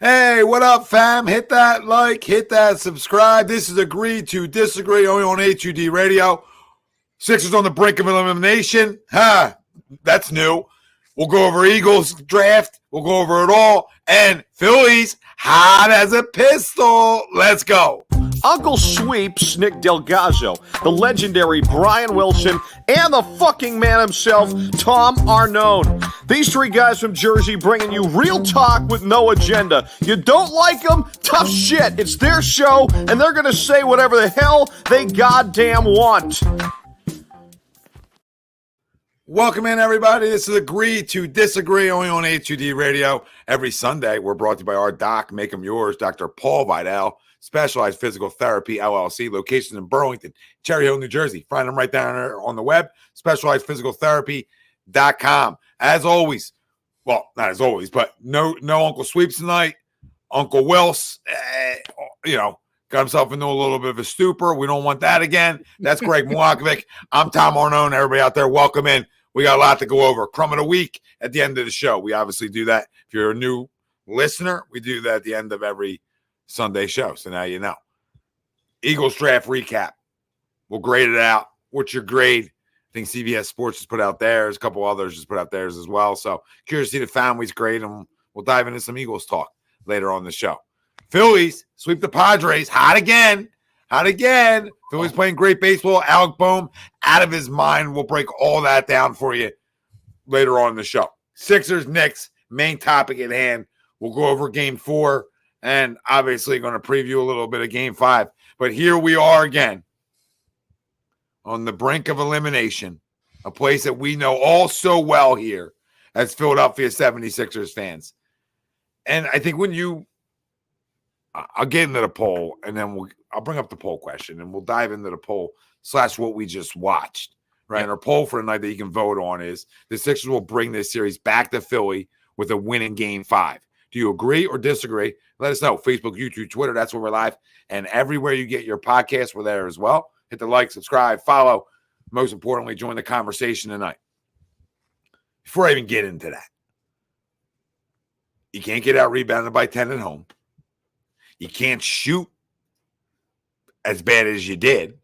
Hey, what up, fam? Hit that like, hit that subscribe. This is Agree to Disagree, only on HUD Radio. Sixers on the brink of elimination. That's new. We'll go over Eagles draft. We'll go over it all. And Phillies, hot as a pistol. Let's go. Uncle Sweeps, Nick Delgado, the legendary Brian Wilson, and the fucking man himself, Tom Arnone. These three guys from Jersey bringing you real talk with no agenda. You don't like them? Tough shit. It's their show, and they're going to say whatever the hell they goddamn want. Welcome in, everybody. This is Agree to Disagree, only on HUD Radio. Every Sunday, we're brought to you by our doc, Make 'em Yours, Dr. Paul Vidal, Specialized Physical Therapy, LLC, locations in Burlington, Cherry Hill, New Jersey. Find them right down there on the web, specializedphysicaltherapy.com. As always, well, not as always, but no Uncle Sweeps tonight. Uncle Wills, got himself into a little bit of a stupor. We don't want that again. That's Greg Mwakovic. I'm Tom Arnone. Everybody out there, welcome in. We got a lot to go over. Crumb of the week at the end of the show. We obviously do that. If you're a new listener, we do that at the end of every Sunday show. So now you know. Eagles draft recap. We'll grade it out. What's your grade? I think CBS Sports has put out theirs. A couple others just put out theirs as well. So curious to see the family's grade, and we'll dive into some Eagles talk later on the show. Phillies sweep the Padres. Hot again. Phillies playing great baseball. Alec Boehm out of his mind. We'll break all that down for you later on in the show. Sixers, Knicks, main topic at hand. We'll go over Game 4 and obviously going to preview a little bit of Game 5. But here we are again on the brink of elimination, a place that we know all so well here as Philadelphia 76ers fans. And I think I'll get into the poll, and then I'll bring up the poll question, and we'll dive into the poll / what we just watched, right? And our poll for tonight that you can vote on is the Sixers will bring this series back to Philly with a win in Game 5. Do you agree or disagree? Let us know. Facebook, YouTube, Twitter, that's where we're live. And everywhere you get your podcasts, we're there as well. Hit the like, subscribe, follow. Most importantly, join the conversation tonight. Before I even get into that, you can't get out rebounded by 10 at home. You can't shoot as bad as you did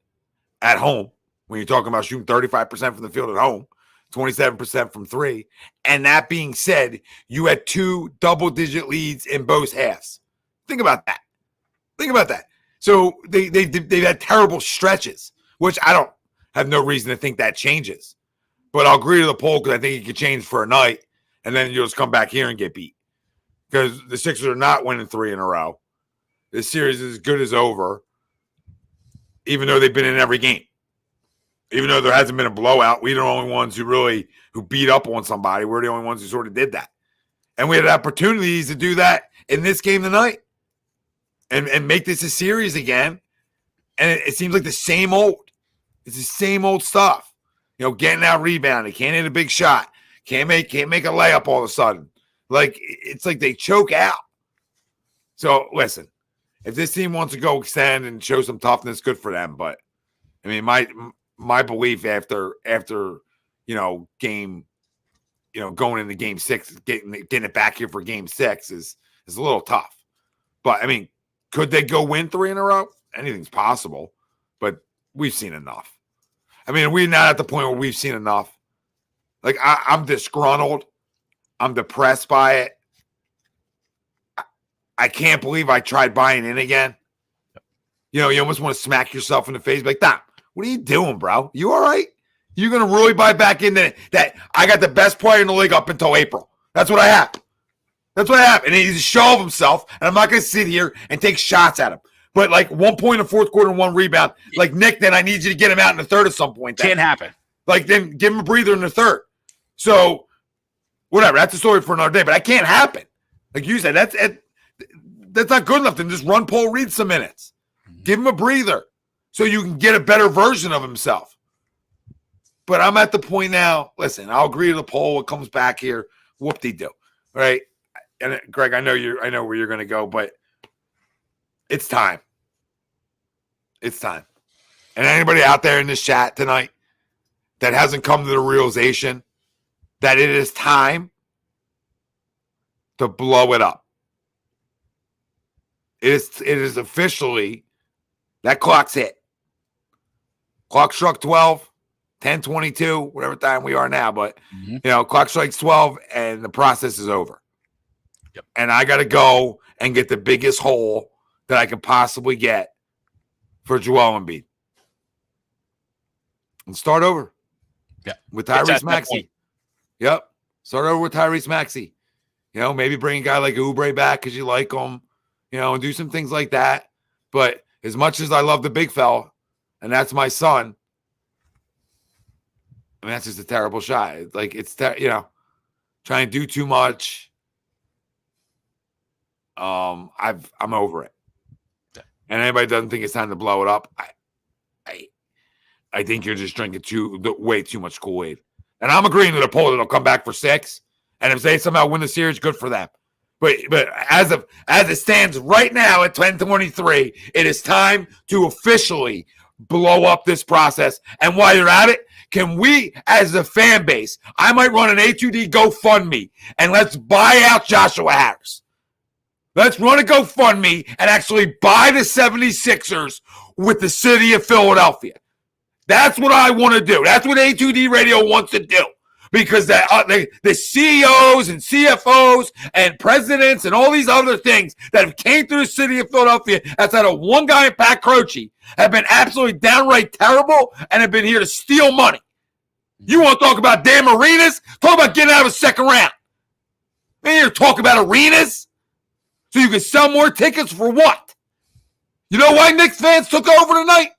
at home when you're talking about shooting 35% from the field at home, 27% from three. And that being said, you had 2 double-digit leads in both halves. Think about that. So they've had terrible stretches, which I don't have no reason to think that changes. But I'll agree to the poll because I think it could change for a night, and then you'll just come back here and get beat. Because the Sixers are not winning 3 in a row. This series is as good as over, even though they've been in every game. Even though there hasn't been a blowout, we're the only ones who beat up on somebody. We're the only ones who sort of did that. And we had opportunities to do that in this game tonight and make this a series again. And it seems like the same old. It's the same old stuff. Getting out rebounded, can't hit a big shot, can't make a layup all of a sudden. It's like they choke out. So listen. If this team wants to go extend and show some toughness, good for them. But I mean, my belief after going into Game 6, getting it back here for Game 6 is a little tough. But I mean, could they go win 3 in a row? Anything's possible. But we've seen enough. I mean, we're not at the point where we've seen enough. I'm disgruntled. I'm depressed by it. I can't believe I tried buying in again. You almost want to smack yourself in the face. Like, Dom, what are you doing, bro? You all right? You're going to really buy back into that I got the best player in the league up until April. That's what I have. And he's a show of himself, and I'm not going to sit here and take shots at him. But, 1 point in the fourth quarter and 1 rebound. Nick, then I need you to get him out in the third at some point. Can't happen. Then give him a breather in the third. So, whatever. That's a story for another day. But that can't happen. Like you said, that's not good enough to just run Paul Reed some minutes. Give him a breather so you can get a better version of himself. But I'm at the point now, listen, I'll agree to the poll. It comes back here. Whoop-de-doo. Right? And Greg, I know where you're going to go, but it's time. It's time. And anybody out there in this chat tonight that hasn't come to the realization that it is time to blow it up. It is officially that clock's hit. Clock struck 12, 10:22, whatever time we are now. But clock strikes 12, and the process is over. Yep. And I got to go and get the biggest hole that I can possibly get for Joel Embiid and start over. Yeah, with Tyrese Maxey. Yep, start over with Tyrese Maxey. Maybe bring a guy like Oubre back because you like him. And do some things like that. But as much as I love the big fella, and that's my son, I mean, that's just a terrible shot. Like, trying to do too much. I'm over it. Yeah. And anybody doesn't think it's time to blow it up, I think you're just drinking way too much Kool-Aid. And I'm agreeing to the poll that it'll come back for 6. And if they somehow win the series, good for them. But as it stands right now at 10:23, it is time to officially blow up this process. And while you're at it, can we, as a fan base, I might run an A2D GoFundMe and let's buy out Joshua Harris. Let's run a GoFundMe and actually buy the 76ers with the city of Philadelphia. That's what I want to do. That's what A2D Radio wants to do. Because the CEOs and CFOs and presidents and all these other things that have came through the city of Philadelphia outside of one guy, Pat Croce, have been absolutely downright terrible and have been here to steal money. You want to talk about damn arenas? Talk about getting out of a second round. Man, you're talking about arenas? So you can sell more tickets for what? You know why Knicks fans took over tonight?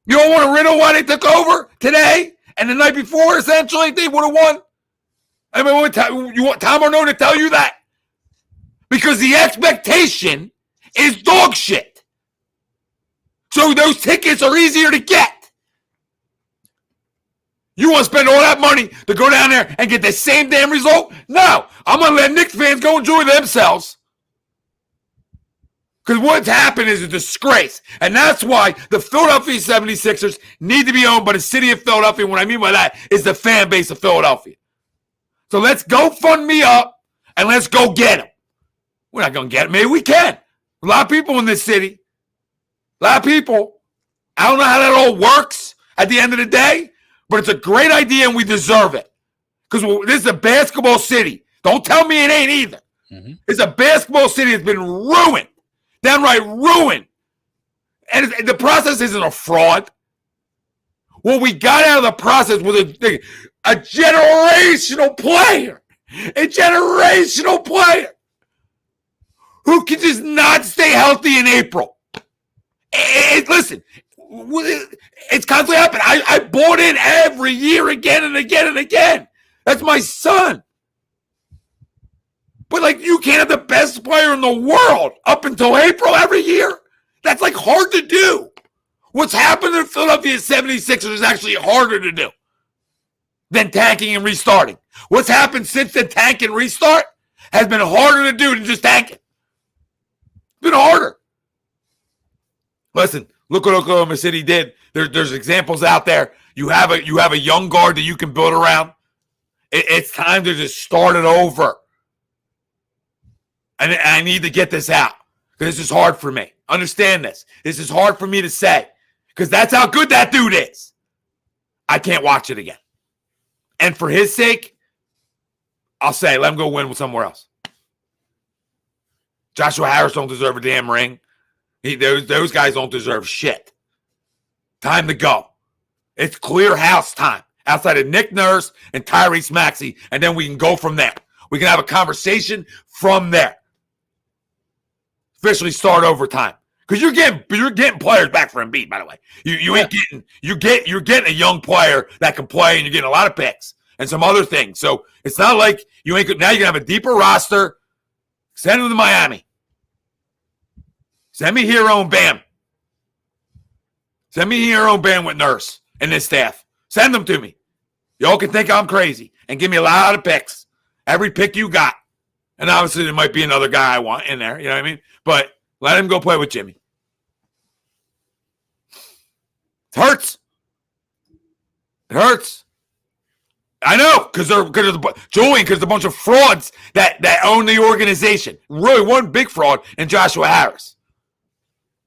You don't want to riddle why they took over today? And the night before, essentially, they would have won. I mean, you want Tom Arno to tell you that? Because the expectation is dog shit. So those tickets are easier to get. You want to spend all that money to go down there and get the same damn result? No. I'm going to let Knicks fans go enjoy themselves. Because what's happened is a disgrace. And that's why the Philadelphia 76ers need to be owned by the city of Philadelphia. What I mean by that is the fan base of Philadelphia. So let's go fund me up and let's go get them. We're not going to get them. Maybe we can. A lot of people in this city. A lot of people. I don't know how that all works at the end of the day, but it's a great idea and we deserve it. Because this is a basketball city. Don't tell me it ain't either. Mm-hmm. It's a basketball city that's been ruined. Downright ruined. And the process isn't a fraud. What we got out of the process was a generational player. A generational player who can just not stay healthy in April. Listen, it's constantly happening. I bought in every year again and again and again. That's my son. But, you can't have the best player in the world up until April every year. That's, hard to do. What's happened in Philadelphia 76ers is actually harder to do than tanking and restarting. What's happened since the tank and restart has been harder to do than just tanking. It's been harder. Listen, look what Oklahoma City did. There's examples out there. You have a young guard that you can build around. It's time to just start it over. And I need to get this out because this is hard for me. Understand this. This is hard for me to say because that's how good that dude is. I can't watch it again. And for his sake, I'll say let him go win with somewhere else. Joshua Harris don't deserve a damn ring. Those guys don't deserve shit. Time to go. It's clear house time outside of Nick Nurse and Tyrese Maxey, and then we can go from there. We can have a conversation from there. Officially start overtime because you're getting players back for Embiid. By the way, you're getting a young player that can play, and you're getting a lot of picks and some other things. So it's not like you ain't now. You can have a deeper roster. Send them to Miami. Send me Hero and Bam. Send me Hero and Bam with Nurse and this staff. Send them to me. Y'all can think I'm crazy and give me a lot of picks. Every pick you got. And obviously there might be another guy I want in there. You know what I mean? But let him go play with Jimmy. It hurts. It hurts. I know, because they're Julian, because a bunch of frauds that own the organization. Really, one big fraud in Joshua Harris.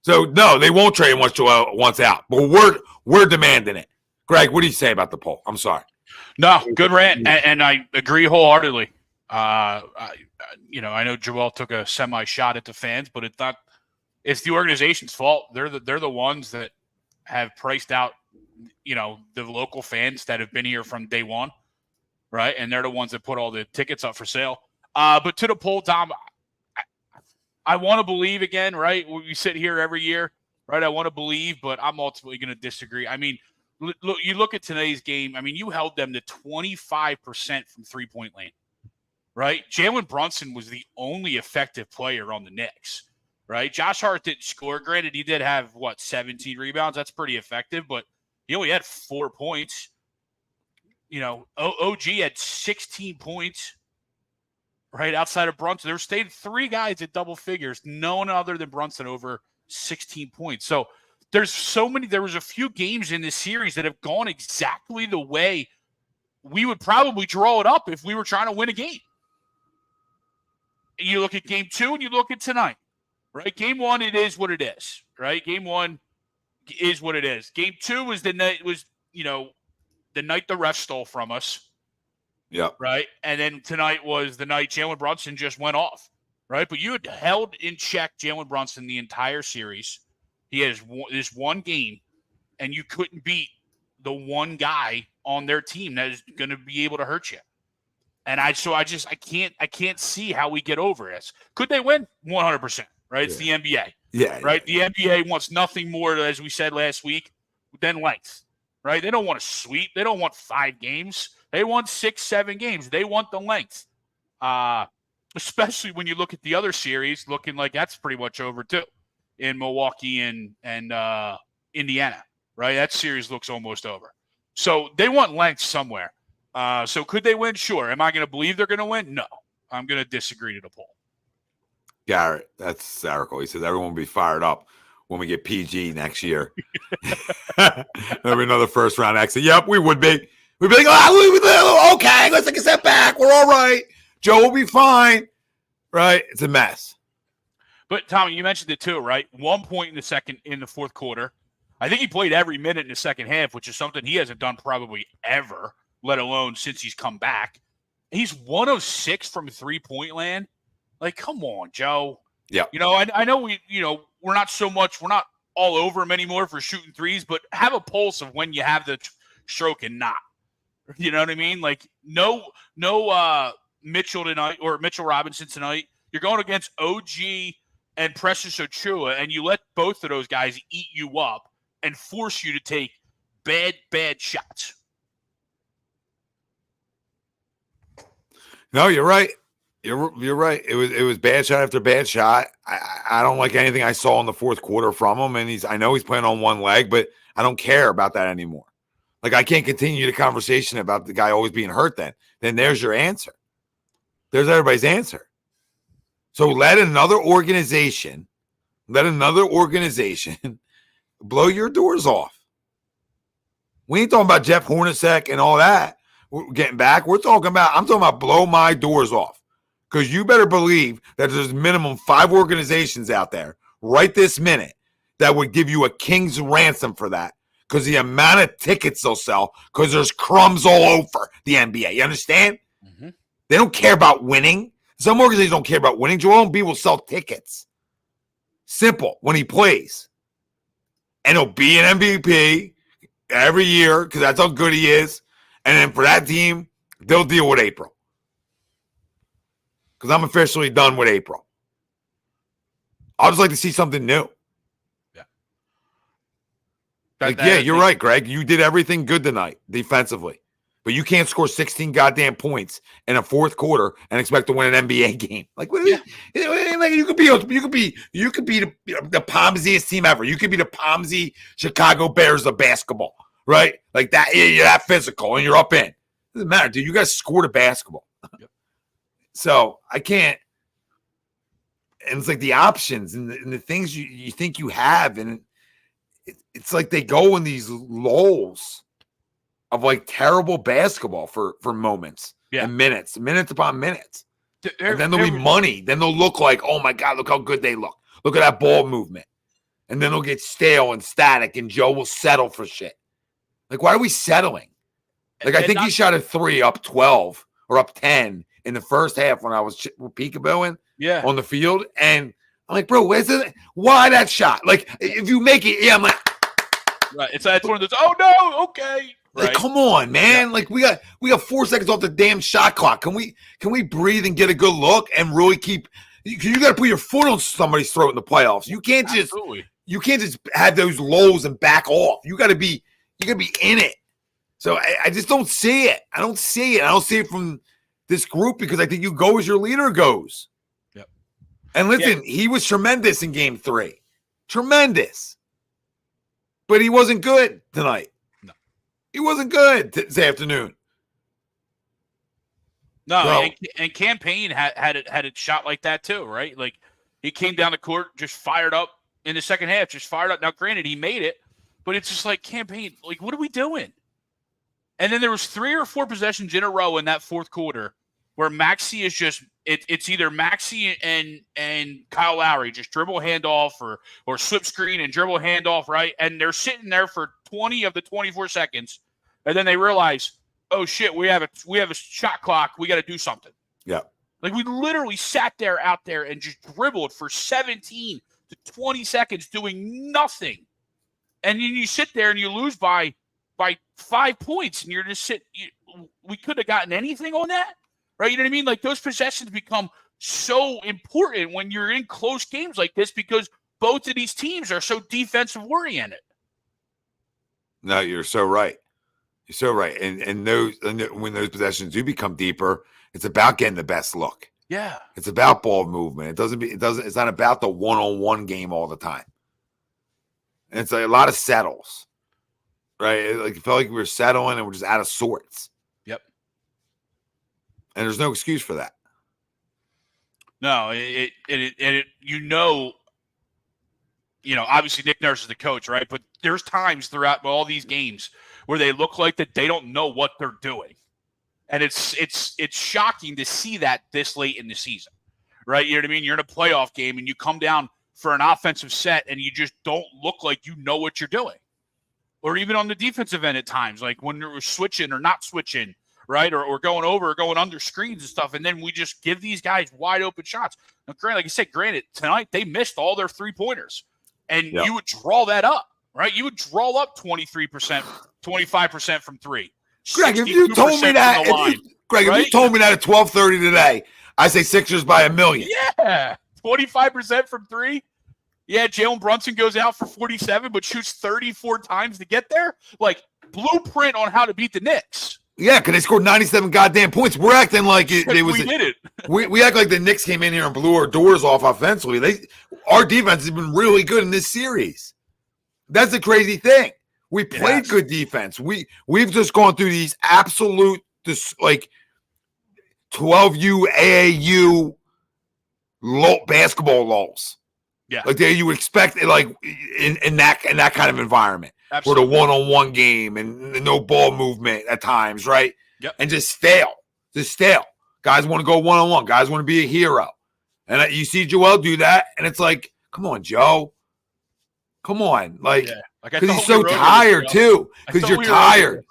So no, they won't trade him once out. But we're demanding it. Greg, what do you say about the poll? I'm sorry. No, good rant, and I agree wholeheartedly. I know Joel took a semi shot at the fans, but it's the organization's fault. They're the ones that have priced out, the local fans that have been here from day one, right? And they're the ones that put all the tickets up for sale. But to the poll, Tom, I want to believe again, right? We sit here every year, right? I want to believe, but I'm ultimately going to disagree. I mean, look, you look at today's game. I mean, you held them to 25% from three-point land, right? Jalen Brunson was the only effective player on the Knicks, right? Josh Hart didn't score. Granted, he did have, 17 rebounds. That's pretty effective, but he only had 4 points. OG had 16 points, right, outside of Brunson. There stayed 3 guys at double figures, no one other than Brunson over 16 points. So there was a few games in this series that have gone exactly the way we would probably draw it up if we were trying to win a game. You look at game 2 and you look at tonight, right? Game 1, it is what it is, right? Game 1 is what it is. Game 2 was the night the night the ref stole from us. Yeah. Right. And then tonight was the night Jalen Brunson just went off. Right. But you had held in check Jalen Brunson the entire series. He has this one game, and you couldn't beat the one guy on their team that is going to be able to hurt you. And I can't see how we get over this. Could they win? 100%. Right. It's the NBA. Yeah. Right. The NBA wants nothing more, as we said last week, than length. Right. They don't want a sweep. They don't want 5 games. They want 6, 7 games. They want the length. Especially when you look at the other series, looking like that's pretty much over too in Milwaukee and Indiana, right? That series looks almost over. So they want length somewhere. So could they win? Sure. Am I going to believe they're going to win? No. I'm going to disagree to the poll. Garrett, that's hysterical. He says everyone will be fired up when we get PG next year. There'll be another first-round exit. Yep, we would be. We'd be like, okay, let's take a step back. We're all right. Joe will be fine. Right? It's a mess. But, Tommy, you mentioned it too, right? 1 point in the fourth quarter. I think he played every minute in the second half, which is something he hasn't done probably ever, let alone since he's come back. He's 106 from three-point land. Like, come on, Joe. Yeah. I know we're not all over him anymore for shooting threes, but have a pulse of when you have the stroke and not. You know what I mean? Like, no Mitchell tonight or Mitchell Robinson tonight. You're going against OG and Precious Achiuwa, and you let both of those guys eat you up and force you to take bad shots. No, you're right. You're right. It was bad shot after bad shot. I don't like anything I saw in the fourth quarter from him, and I know he's playing on one leg, but I don't care about that anymore. Like, I can't continue the conversation about the guy always being hurt then there's your answer. There's everybody's answer. So let another organization blow your doors off. We ain't talking about Jeff Hornacek and all that. We're getting back. I'm talking about blow my doors off. Because you better believe that there's minimum 5 organizations out there right this minute that would give you a king's ransom for that. Because the amount of tickets they'll sell, because there's crumbs all over the NBA. You understand? Mm-hmm. They don't care about winning. Some organizations don't care about winning. Joel Embiid will sell tickets. Simple. When he plays. And he'll be an MVP every year because that's how good he is. And then for that team, they'll deal with April. Because I'm officially done with April. I'd just like to see something new. Yeah. You're right, Greg. You did everything good tonight defensively. But you can't score 16 goddamn points in a fourth quarter and expect to win an NBA game. Like, what? You could be the Pomsiest team ever. You could be the Pomsy Chicago Bears of basketball, right? Like that. You're that physical and you're up in. It doesn't matter, dude. You guys scored a basketball. Yep. So I can't. And it's like the options and the things you think you have, and it's like they go in these lulls of like terrible basketball for moments and minutes upon minutes. And then they'll be money. Then they'll look like, oh my God, look how good they look. Look at that ball movement. And then they'll get stale and static, and Joe will settle for shit. Like, why are we settling? Like, I think he shot a 3 up 12 or up 10 in the first half when I was peekabooing on the field. And I'm like, bro, why that shot? Like, if you make it, I'm like, right. It's one of those, oh no, okay. Like, right. Come on, man. Like, we got 4 seconds off the damn shot clock. Can we breathe and get a good look and really keep you got to put your foot on somebody's throat in the playoffs. You can't just have those lows and back off. You got to be in it. So I just don't see it. I don't see it. I don't see it from this group because I think you go as your leader goes. Yep. And listen, he was tremendous in game 3. Tremendous. But he wasn't good tonight. No. He wasn't good this afternoon. No, and Campaign had it shot like that too, right? Like he came down the court, just fired up in the second half, just fired up. Now, granted, he made it, but it's just like Campaign, like, what are we doing? And then there was 3 or 4 possessions in a row in that fourth quarter where Maxey is just it's either Maxey and Kyle Lowry just dribble handoff or slip screen and dribble handoff, right? And they're sitting there for 20 of the 24 seconds, and then they realize, oh shit, we have a shot clock. We got to do something. Yeah. Like we literally sat there out there and just dribbled for 17 to 20 seconds doing nothing. And then you sit there and you lose by 5 points and you're just we could have gotten anything on that. Right? You know what I mean? Like those possessions become so important when you're in close games like this because both of these teams are so defensive oriented. No, you're so right. You're so right. And when those possessions do become deeper, it's about getting the best look. Yeah. It's about ball movement. It's not about the one-on-one game all the time. And it's like a lot of settles. Right? It felt like we were settling and we're just out of sorts. Yep. And there's no excuse for that. No, obviously Nick Nurse is the coach, right? But there's times throughout all these games where they look like that they don't know what they're doing. And it's shocking to see that this late in the season, right? You know what I mean? You're in a playoff game and you come down for an offensive set and you just don't look like you know what you're doing. Or even on the defensive end at times, like when you're switching or not switching, right? Or going over or going under screens and stuff. And then we just give these guys wide open shots. Now, like I said, granted, tonight they missed all their 3-pointers. And you would draw that up, right? You would draw up 23%, 25% from 3. Greg, if you told me that, if you told me that at 12:30 today, I say Sixers by 1,000,000. Yeah, 25% from 3. Yeah, Jalen Brunson goes out for 47, but shoots 34 times to get there. Like blueprint on how to beat the Knicks. Yeah, because they scored 97 goddamn points. We're acting like we did it. We act like the Knicks came in here and blew our doors off offensively. Our defense has been really good in this series. That's the crazy thing. We played good defense. We've just gone through these absolute 12U AAU basketball lulls. Yeah, like you would expect it, like in that kind of environment. Absolutely. Where the one-on-one game and no ball movement at times, right? Yep. And just stale. Guys want to go one-on-one. Guys want to be a hero. And you see Joel do that, and it's like, come on, Joe. Come on. Like, because he's so tired, too. Because you're tired.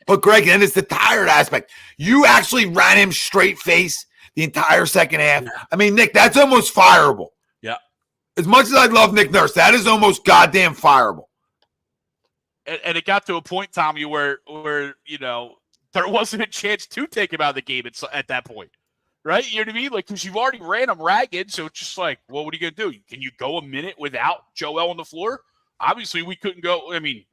But, Greg, then it's the tired aspect. You actually ran him straight face the entire second half. Yeah. I mean, Nick, that's almost fireable. Yeah. As much as I love Nick Nurse, that is almost goddamn fireable. And it got to a point, Tommy, where there wasn't a chance to take him out of the game at that point, right? You know what I mean? Like, because you've already ran him ragged, so it's just like, well, what are you going to do? Can you go a minute without Joel on the floor? Obviously, we couldn't go. I mean,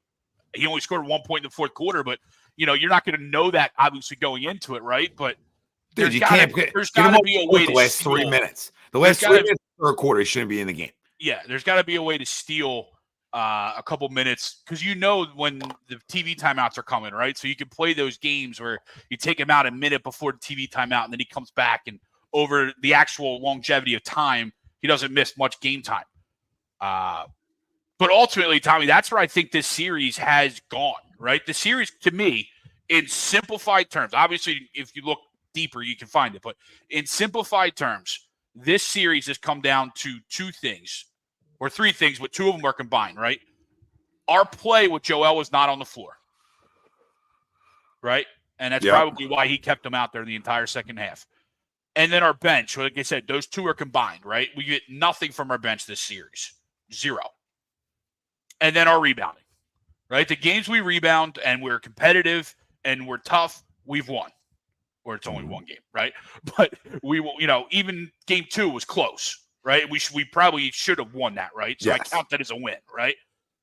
he only scored 1 point in the fourth quarter, but, you're not going to know that, obviously, going into it, right? But there's got to be a way to the last 3 minutes. The last 3 minutes of the third quarter, he shouldn't be in the game. Yeah, there's got to be a way to steal a couple minutes, because when the TV timeouts are coming, right? So you can play those games where you take him out a minute before the TV timeout, and then he comes back, and over the actual longevity of time, he doesn't miss much game time. But ultimately, Tommy, that's where I think this series has gone, right? The series, to me, in simplified terms, obviously, if you look deeper, you can find it, but in simplified terms, this series has come down to two things, or three things, but two of them are combined, right? Our play with Joel was not on the floor, right? And that's probably why he kept him out there the entire second half. And then our bench, like I said, those two are combined, right? We get nothing from our bench this series. 0. And then our rebounding, right? The games we rebound and we're competitive and we're tough, we've won. Or it's only one game, right? But we will, even game 2 was close, right? We probably should have won that, right? So I count that as a win, right?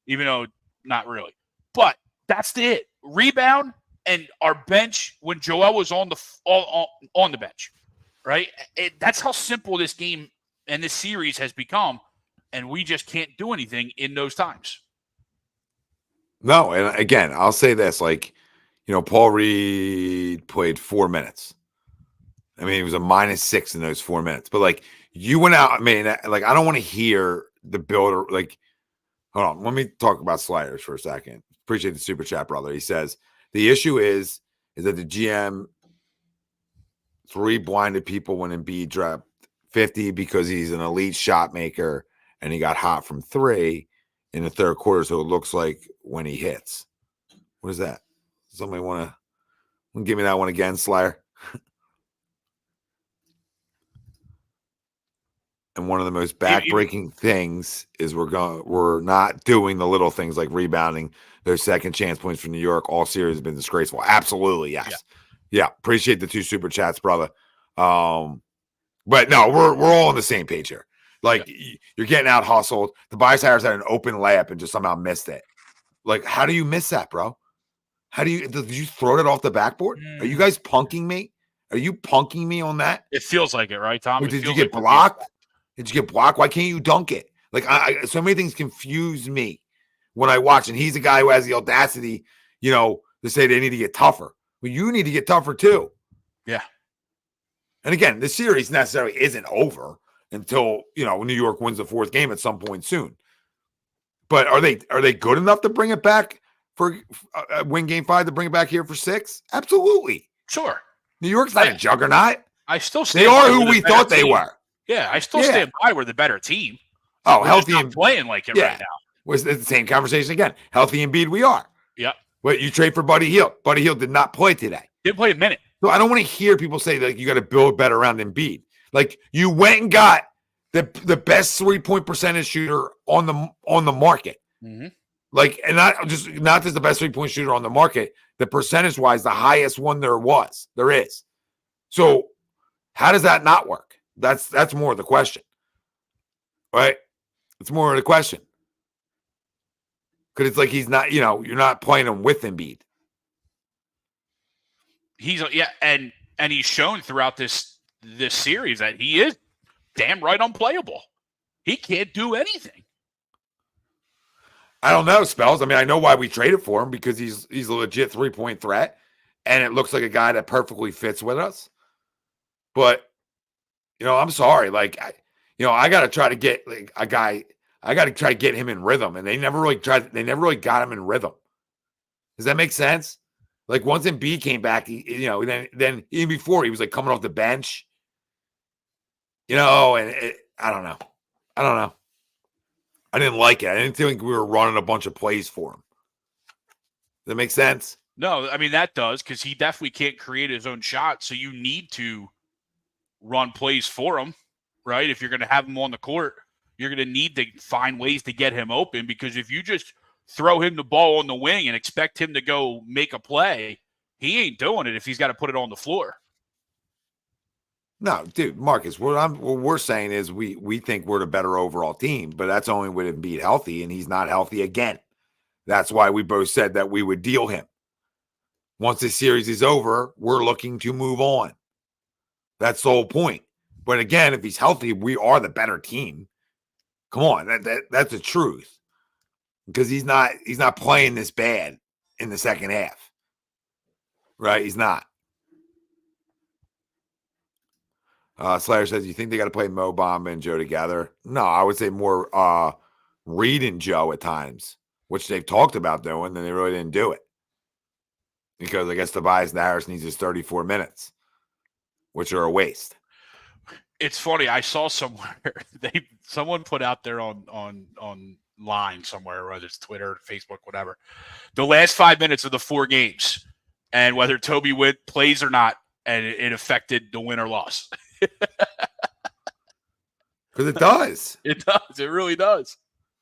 Even though not really. But that's it. Rebound and our bench when Joel was on the bench, right? That's how simple this game and this series has become, and we just can't do anything in those times. No, and again, I'll say this, Paul Reed played 4 minutes. I mean, he was a -6 in those 4 minutes. But, you went out, I don't want to hear the builder, hold on, let me talk about sliders for a second. Appreciate the super chat, brother. He says, the issue is that the GM 3 blinded people when Embiid dropped 50 because he's an elite shot maker and he got hot from 3 in the third quarter, so it looks like when he hits. What is that? Somebody want to give me that one again, Slayer? And one of the most backbreaking things is we're not doing the little things like rebounding. Those second chance points from New York all series have been disgraceful. Absolutely, yes. Yeah, appreciate the 2 super chats, brother. But no, we're all on the same page here. You're getting out hustled. Tobias Harris had an open layup and just somehow missed it. How do you miss that, bro? Did you throw it off the backboard? Are you guys punking me? Are you punking me on that? It feels like it, right, Tom? Did you get blocked? Did you get blocked? Why can't you dunk it? So many things confuse me when I watch, and he's a guy who has the audacity, to say they need to get tougher. Well, you need to get tougher too. Yeah. And again, the series necessarily isn't over until, New York wins the 4th game at some point soon. But are they good enough to bring it back for win game 5 to bring it back here for 6? Absolutely. Sure. New York's not a juggernaut. I still they are who we thought they were. Yeah, I still stand by we're the better team. Oh, we're healthy and playing like it right now. Was the same conversation again. Healthy Embiid, we are. Yep. But you trade for Buddy Hield. Buddy Hield did not play today. Didn't play a minute. So I don't want to hear people say you got to build better around Embiid. You went and got the best 3-point percentage shooter on the market. Mm-hmm. And not just the best 3-point shooter on the market, the percentage wise, the highest one there is. So how does that not work? That's more of the question, right? It's more of the question. Because it's he's not, you're not playing him with Embiid. And he's shown throughout this series that he is damn right unplayable. He can't do anything. I don't know, Spells. I know why we traded for him, because he's a legit 3-point threat, and it looks like a guy that perfectly fits with us. But I'm sorry. I got to try to get a guy. I got to try to get him in rhythm, and they never really tried. They never really got him in rhythm. Does that make sense? Once Embiid came back, then even before he was coming off the bench. And I don't know. I didn't like it. I didn't think we were running a bunch of plays for him. Does that make sense? No, that does, because he definitely can't create his own shot. So you need to run plays for him, right? If you're going to have him on the court, you're going to need to find ways to get him open, because if you just throw him the ball on the wing and expect him to go make a play, he ain't doing it if he's got to put it on the floor. No, dude, Marcus, what we're saying is we think we're the better overall team, but that's only with Embiid healthy, and he's not healthy again. That's why we both said that we would deal him. Once the series is over, we're looking to move on. That's the whole point. But again, if he's healthy, we are the better team. Come on, that's the truth. Because he's not playing this bad in the second half. Right? He's not. Slayer says, you think they got to play Mo Bamba and Joe together? No, I would say more Reed and Joe at times, which they've talked about doing, and they really didn't do it. because I guess Tobias Harris needs his 34 minutes, which are a waste. It's funny. I saw somewhere someone put out there on line somewhere, whether it's Twitter, Facebook, whatever, the last 5 minutes of the 4 games and whether Toby plays or not, and it affected the win or loss. Because it does. It does. It really does.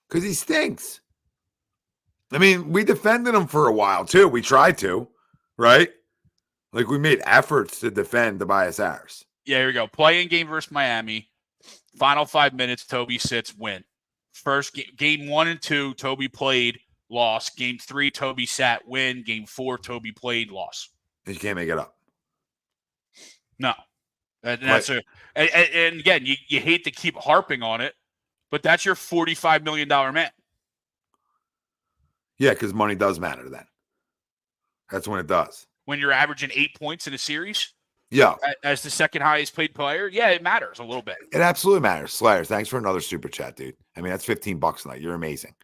Because he stinks. I mean, we defended him for a while, too. We tried to, right? Like, we made efforts to defend Tobias Harris. Yeah, here we go. Play-in game versus Miami. Final 5 minutes, Toby sits, win. First game 1 and 2, Toby played, lost. Game 3, Toby sat, win. Game 4, Toby played, loss. You can't make it up. No. And that's and again, you hate to keep harping on it, but that's your $45 million man. Yeah, because money does matter then. That's when it does. When you're averaging 8 points in a series, yeah, as the second highest paid player, yeah, it matters a little bit. It absolutely matters. Slayer, thanks for another super chat, dude. I mean, that's $15 tonight. You're amazing.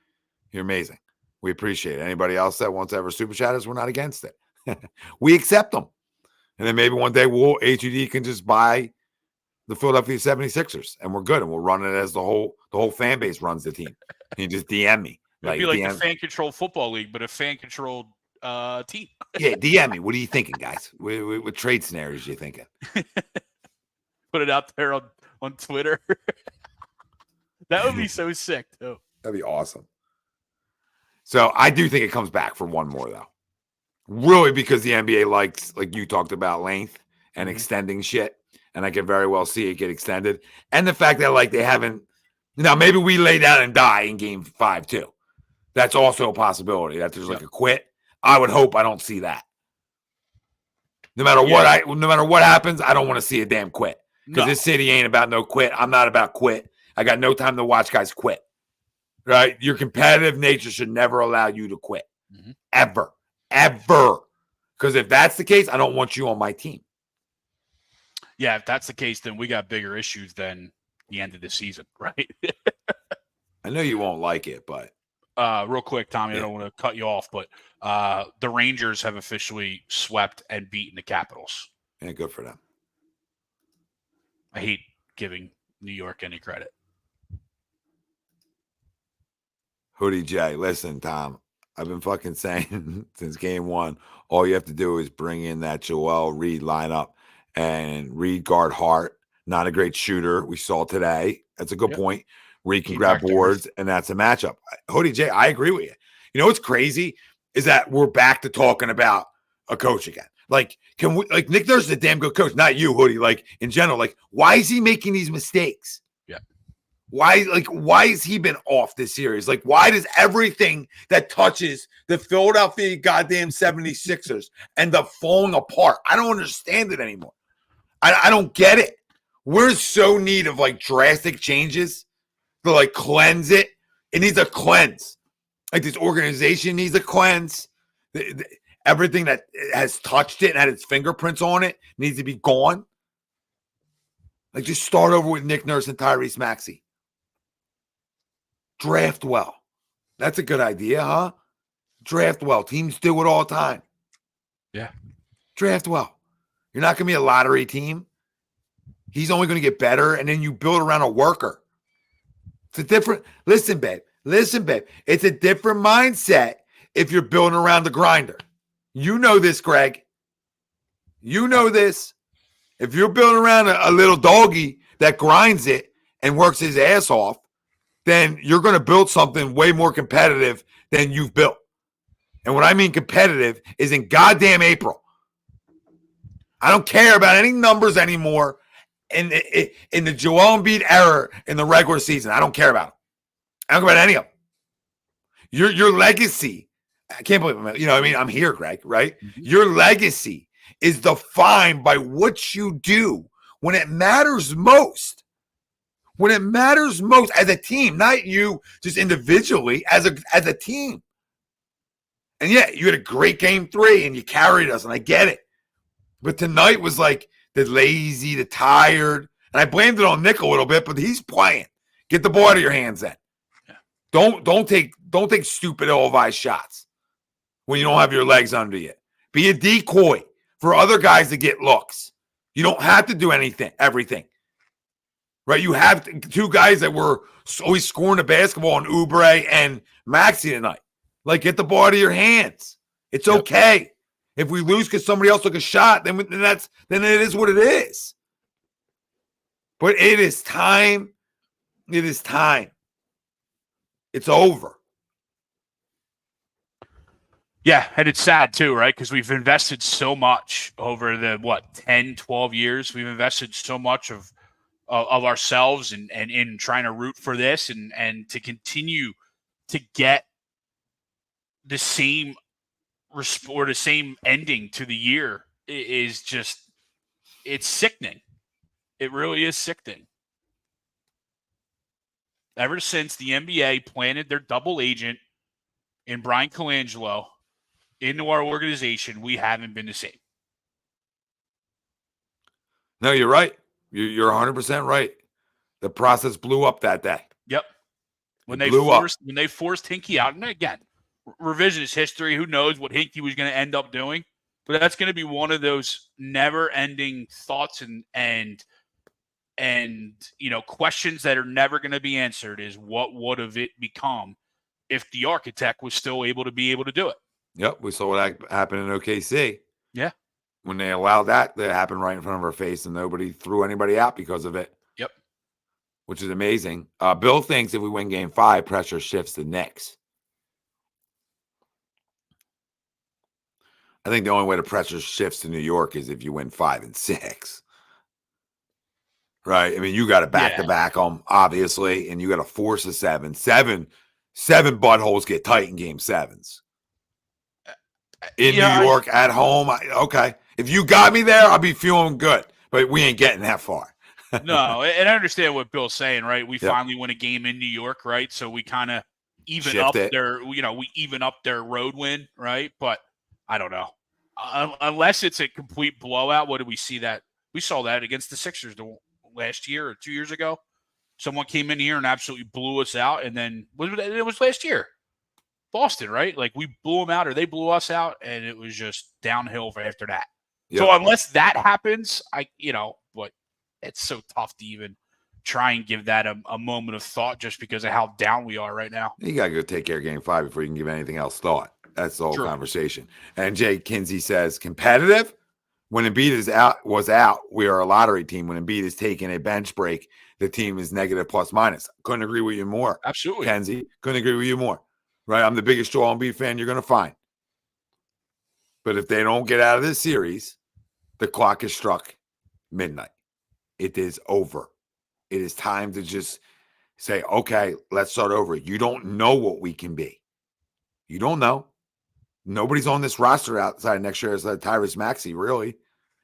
You're amazing. We appreciate it. Anybody else that wants to ever super chat us, we're not against it. We accept them. And then maybe one day HUD can just buy the Philadelphia 76ers and we're good. And we'll run it as the whole fan base runs the team. And you just DM me. It'd be like the fan-controlled football league, but a fan-controlled team. Yeah, DM me. What are you thinking, guys? What trade scenarios are you thinking? Put it out there on Twitter. That would be so sick, too. That'd be awesome. So I do think it comes back for one more, though. Really, because the NBA likes, like you talked about, length and extending shit. And I can very well see it get extended. And the fact that, like, they haven't. Now, maybe we lay down and die in game 5, too. That's also a possibility that there's like a quit. I would hope I don't see that. No matter what happens, I don't want to see a damn quit. Because this city ain't about no quit. I'm not about quit. I got no time to watch guys quit. Right? Your competitive nature should never allow you to quit. Ever. Because if that's the case, I don't want you on my team. Yeah, if that's the case, then we got bigger issues than the end of the season, right? I know you won't like it, but real quick, Tommy, I don't want to cut you off, but the Rangers have officially swept and beaten the Capitals. Yeah, good for them. I hate giving New York any credit. Hoodie J, listen, Tom, I've been fucking saying since game 1, all you have to do is bring in that Joel Reed lineup and Reed guard Hart. Not a great shooter. We saw today. That's a good point. Reed can grab boards, and that's a matchup. Hoodie J, I agree with you. You know what's crazy is that we're back to talking about a coach again. Like, can we? Like, Nick Nurse is a damn good coach, not you, Hoodie. Like, in general, like, why is he making these mistakes? Yeah. Why has he been off this series? Like, why does everything that touches the Philadelphia goddamn 76ers end up falling apart? I don't understand it anymore. I don't get it. We're so in need of like drastic changes to like cleanse it. It needs a cleanse. Like this organization needs a cleanse. Everything that has touched it and had its fingerprints on it needs to be gone. Like just start over with Nick Nurse and Tyrese Maxey. Draft well. That's a good idea, huh? Draft well. Teams do it all the time. Yeah. Draft well. You're not going to be a lottery team. He's only going to get better, and then you build around a worker. It's a different – listen, babe. It's a different mindset if you're building around the grinder. You know this, Greg. You know this. If you're building around a little doggy that grinds it and works his ass off, then you're going to build something way more competitive than you've built. And what I mean competitive is in goddamn April. I don't care about any numbers anymore in the Joel Embiid era in the regular season. I don't care about them. I don't care about any of them. Your legacy, I can't believe it. You know what I mean? I'm here, Greg, right? Mm-hmm. Your legacy is defined by what you do when it matters most. When it matters most as a team, not you just individually, as a team. And yeah, you had a great game 3 and you carried us, and I get it. But tonight was like the lazy, the tired. And I blamed it on Nick a little bit, but he's playing. Get the ball out of your hands then. Yeah. Don't take stupid ill-advised shots when you don't have your legs under you. Be a decoy for other guys to get looks. You don't have to do everything. Right? You have two guys that were always scoring the basketball on Oubre and Maxey tonight. Like, get the ball out of your hands. It's okay. If we lose because somebody else took a shot, then it is what it is. But it is time. It is time. It's over. Yeah, and it's sad too, right? Because we've invested so much over the 10, 12 years. We've invested so much of ourselves and in trying to root for this and to continue to get the same or the same ending to the year is just, it's sickening. It really is sickening. Ever since the NBA planted their double agent in Brian Colangelo into our organization, we haven't been the same. No, you're right. You're 100% right. The process blew up that day. Yep. When they forced Hinkie out, and again, revisionist history, who knows what Hinkie was going to end up doing, but that's going to be one of those never-ending thoughts and questions that are never going to be answered is what would have it become if the architect was still able to do it. Yep, we saw what happened in OKC. Yeah. When they allowed that to happen right in front of our face and nobody threw anybody out because of it. Yep. Which is amazing. Bill thinks if we win game 5, pressure shifts to Knicks. I think the only way the pressure shifts to New York is if you win 5 and 6. Right? I mean, you got to back-to-back them, obviously, and you got to force a 7. Seven buttholes get tight in game 7s. In New York, at home, okay. If you got me there, I'll be feeling good. But we ain't getting that far. No, and I understand what Bill's saying, right? We finally win a game in New York, right? So we kind of even up their road win, right? But I don't know. Unless it's a complete blowout, what did we see that? We saw that against the Sixers last year or 2 years ago. Someone came in here and absolutely blew us out, and then it was last year. Boston, right? Like, we blew them out or they blew us out, and it was just downhill after that. Yep. So unless that happens, but it's so tough to even try and give that a moment of thought just because of how down we are right now. You got to go take care of game 5 before you can give anything else thought. That's the whole conversation. And Jay Kinsey says, competitive? When Embiid was out, we are a lottery team. When Embiid is taking a bench break, the team is negative plus minus. Couldn't agree with you more. Absolutely. Kenzie, couldn't agree with you more. Right? I'm the biggest Joel Embiid fan you're going to find. But if they don't get out of this series, the clock has struck midnight. It is over. It is time to just say, okay, let's start over. You don't know what we can be. You don't know. Nobody's on this roster outside next year outside Tyrese Maxey, really,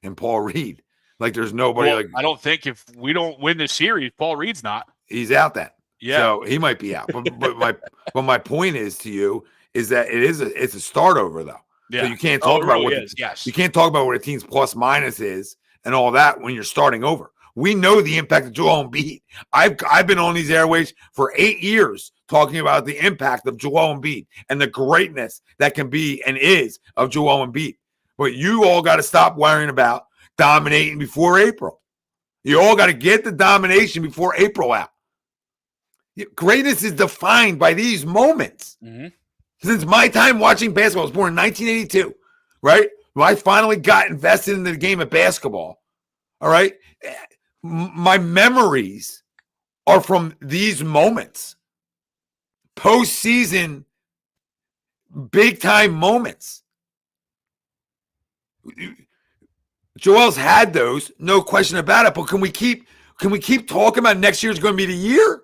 and Paul Reed. Like, there's nobody. I don't think if we don't win this series, Paul Reed's not. He's out then. Yeah. So he might be out. But my point is to you is that it's a start over though. Yeah. So you can't talk about you can't talk about what a team's plus minus is and all that when you're starting over. We know the impact of Joel Embiid. I've been on these airways for 8 years talking about the impact of Joel Embiid and the greatness that can be and is of Joel Embiid. But you all got to stop worrying about dominating before April. You all got to get the domination before April out. Greatness is defined by these moments. Mm-hmm. Since my time watching basketball, I was born in 1982, right? When I finally got invested in the game of basketball, all right? My memories are from these moments. Postseason, big-time moments. Joel's had those, no question about it, but can we keep talking about next year's going to be the year?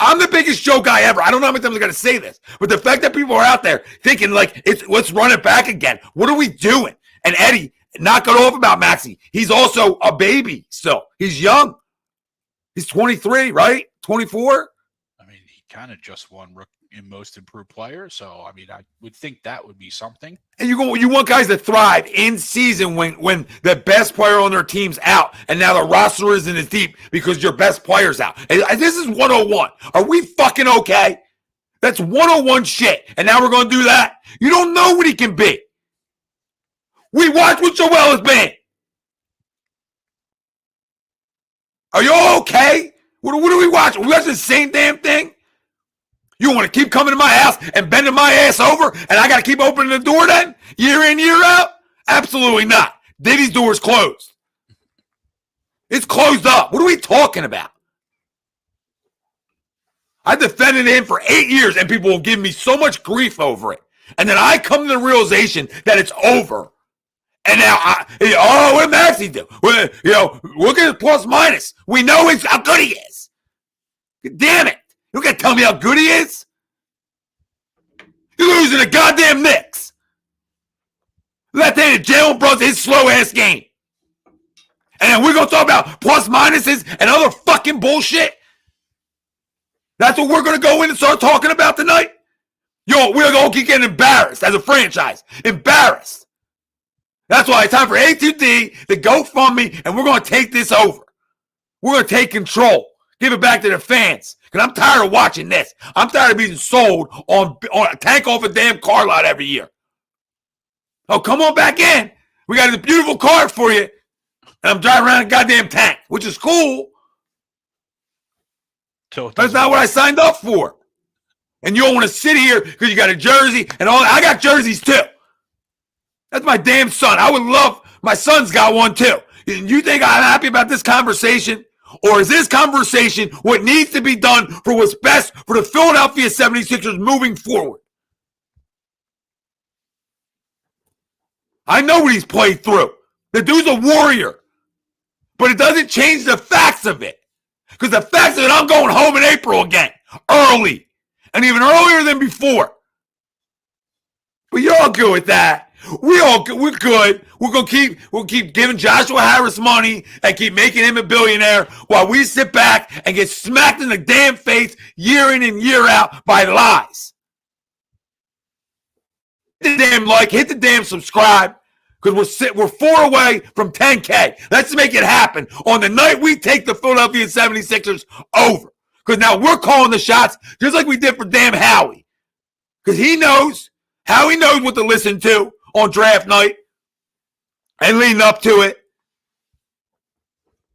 I'm the biggest Joe guy ever. I don't know how many times I got to say this, but the fact that people are out there thinking like let's run it back again. What are we doing? And Eddie, knock it off about Maxey. He's also a baby still. He's young. He's 23, right? 24. I mean, he kind of just won Rookie in Most Improved Player, so I mean, I would think that would be something. And you want guys to thrive in season when the best player on their team's out, and now the roster isn't as deep because your best player's out. And this is 101. Are we fucking okay? That's 101 shit. And now we're going to do that. You don't know what he can be. We watch what Joel has been. Are you all okay? What are we watching? We watching the same damn thing? You want to keep coming to my house and bending my ass over, and I got to keep opening the door then? Year in, year out? Absolutely not. Diddy's door is closed. It's closed up. What are we talking about? I defended him for 8 years, and people will give me so much grief over it. And then I come to the realization that it's over. And now, what did Maxey do? Well, look at his plus minus. We know how good he is. Damn it. You can't tell me how good he is. You're losing the goddamn Knicks. Left-handed Jalen Brunson, his slow-ass game. And then we're going to talk about plus minuses and other fucking bullshit. That's what we're going to go in and start talking about tonight? We're going to keep getting embarrassed as a franchise. Embarrassed. That's why it's time for A2D to go fund me, and we're going to take this over. We're going to take control. Give it back to the fans. Because I'm tired of watching this. I'm tired of being sold on a tank off a damn car lot every year. Oh, come on back in. We got a beautiful car for you. And I'm driving around a goddamn tank, which is cool. That's not what I signed up for. And you don't want to sit here because you got a jersey and all that. I got jerseys too. That's my damn son. I would love, my son's got one too. You think I'm happy about this conversation? Or is this conversation what needs to be done for what's best for the Philadelphia 76ers moving forward? I know what he's played through. The dude's a warrior. But it doesn't change the facts of it. Because the facts of it, I'm going home in April again. Early. And even earlier than before. But you're all good with that. We're good. We'll keep giving Joshua Harris money and keep making him a billionaire while we sit back and get smacked in the damn face year in and year out by lies. Hit the damn like, hit the damn subscribe, because we're 4 away from 10K. Let's make it happen on the night we take the Philadelphia 76ers over. Because now we're calling the shots just like we did for damn Howie. Because Howie knows what to listen to on draft night and leading up to it.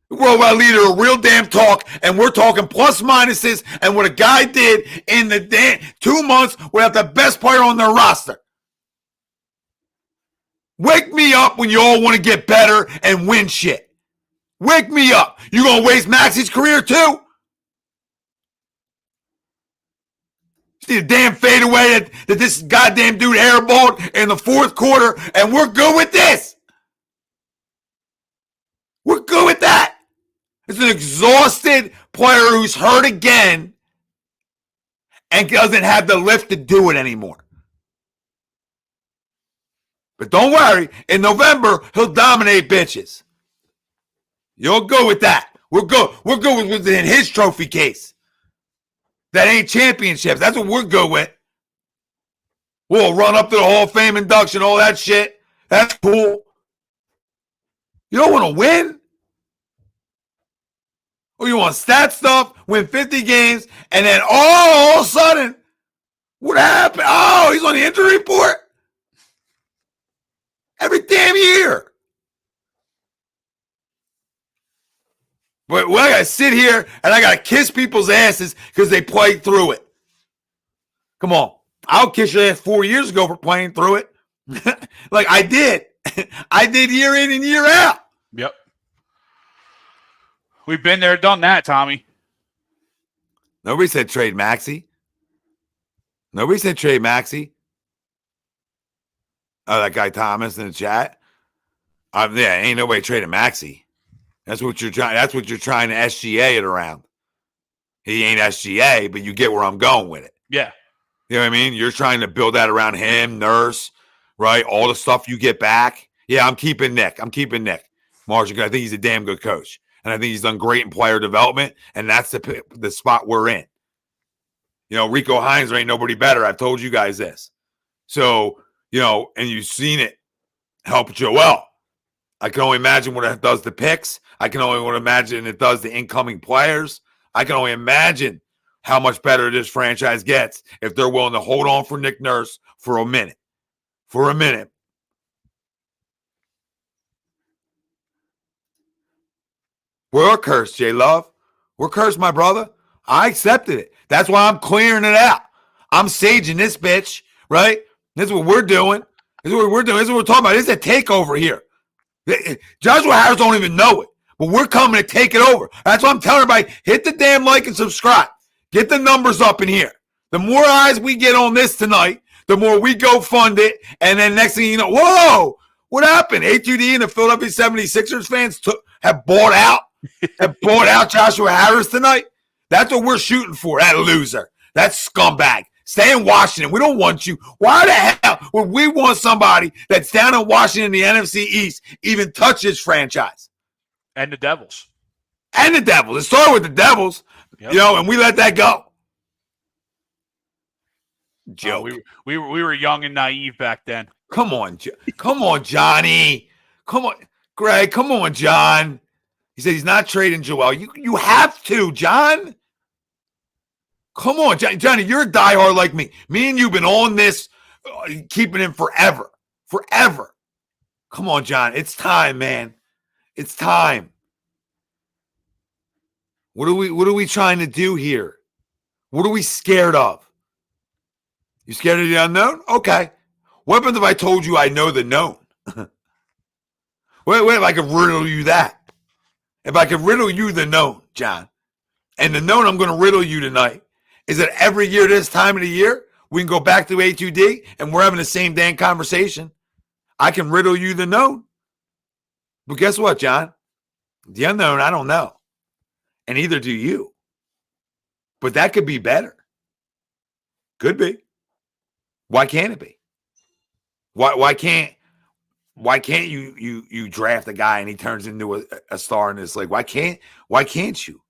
Worldwide leader of real damn talk, and we're talking plus minuses and what a guy did in the damn 2 months without the best player on their roster. Wake me up when you all want to get better and win shit. Wake me up. You gonna waste Maxey's career too? See the damn fadeaway that this goddamn dude airballed in the fourth quarter, and we're good with this. We're good with that. It's an exhausted player who's hurt again and doesn't have the lift to do it anymore. But don't worry, in November, he'll dominate bitches. You'll go with that. We're good. We're good with what's in his trophy case. That ain't championships. That's what we're good with. We'll run up to the Hall of Fame induction, all that shit. That's cool. You don't want to win? Or you want stat stuff, win 50 games, and then all of a sudden, what happened? Oh, he's on the injury report? Every damn year. But I got to sit here and I got to kiss people's asses because they played through it. Come on. I'll kiss your ass 4 years ago for playing through it. Like I did. I did year in and year out. Yep. We've been there, done that, Tommy. Nobody said trade Maxey. Nobody said trade Maxey. Oh, that guy Thomas in the chat. Yeah, ain't nobody trading Maxey. That's what you're trying. That's what you're trying to SGA it around. He ain't SGA, but you get where I'm going with it. Yeah. You know what I mean? You're trying to build that around him, Nurse, right? All the stuff you get back. Yeah, I'm keeping Nick. Marshall, I think he's a damn good coach. And I think he's done great in player development. And that's the spot we're in. You know, Rico Hines ain't nobody better. I've told you guys this. So, you know, and you've seen it help Joel. I can only imagine what it does to picks. I can only imagine it does to incoming players. I can only imagine how much better this franchise gets if they're willing to hold on for Nick Nurse for a minute. For a minute. We're cursed, J Love. We're cursed, my brother. I accepted it. That's why I'm clearing it out. I'm saging this bitch, right? This is what we're doing. This is what we're doing. This is what we're talking about. This is a takeover here. Joshua Harris don't even know it, but we're coming to take it over. That's why I'm telling everybody, hit the damn like and subscribe. Get the numbers up in here. The more eyes we get on this tonight, the more we go fund it. And then next thing you know, whoa, what happened? A2D and the Philadelphia 76ers fans have bought out Joshua Harris tonight. That's what we're shooting for, that loser, that scumbag. Stay in Washington. We don't want you. Why the hell would we want somebody that's down in Washington, the NFC East, even touch this franchise? And the Devils. And the Devils. It started with the Devils, Yep. and we let that go. Joke. We were young and naive back then. Come on, Johnny. Come on, Greg. Come on, John. He said he's not trading Joel. You have to, John. Come on, Johnny. You're a diehard like me. Me and you've been on this, keeping him forever. Forever. Come on, John. It's time, man. It's time. What are we trying to do here? What are we scared of? You scared of the unknown? Okay. What happens if I told you I know the known? Wait, if I could riddle you that. If I could riddle you the known, John, and the known I'm going to riddle you tonight is that every year this time of the year, we can go back to A2D and we're having the same damn conversation. I can riddle you the known. But guess what, John? The unknown, I don't know. And neither do you. But that could be better. Could be. Why can't it be? Why can't you draft a guy and he turns into a star in this league? Why can't you?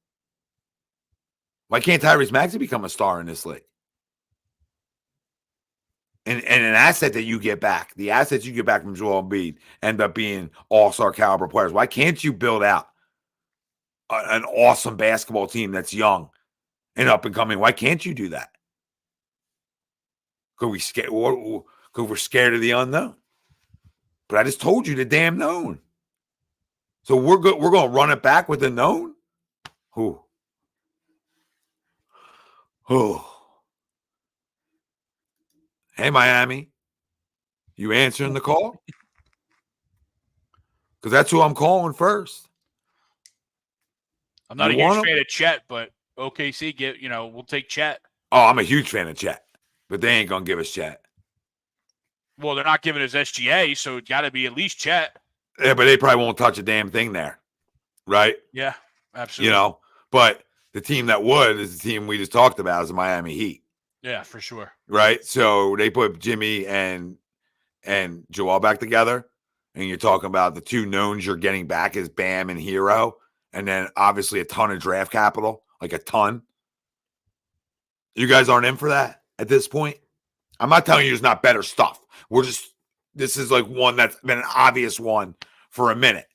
Why can't Tyrese Maxey become a star in this league? And an asset that you get back, the assets you get back from Joel Embiid end up being all-star caliber players. Why can't you build out an awesome basketball team that's young and up and coming? Why can't you do that? Because we're scared of the unknown. But I just told you the damn known. So we're going to run it back with the known? Who? Hey, Miami. You answering the call? Because that's who I'm calling first. I'm not a huge fan of Chet, but OKC, we'll take Chet. Oh, I'm a huge fan of Chet. But they ain't going to give us Chet. Well, they're not giving us SGA, so it's got to be at least Chet. Yeah, but they probably won't touch a damn thing there. Right? Yeah, absolutely. But the team that would is the team we just talked about, is the Miami Heat. Yeah, for sure. Right? So they put Jimmy and Joel back together, and you're talking about the two knowns you're getting back is Bam and Hero, and then obviously a ton of draft capital, like a ton. You guys aren't in for that at this point? I'm not telling you there's not better stuff. This is like one that's been an obvious one for a minute.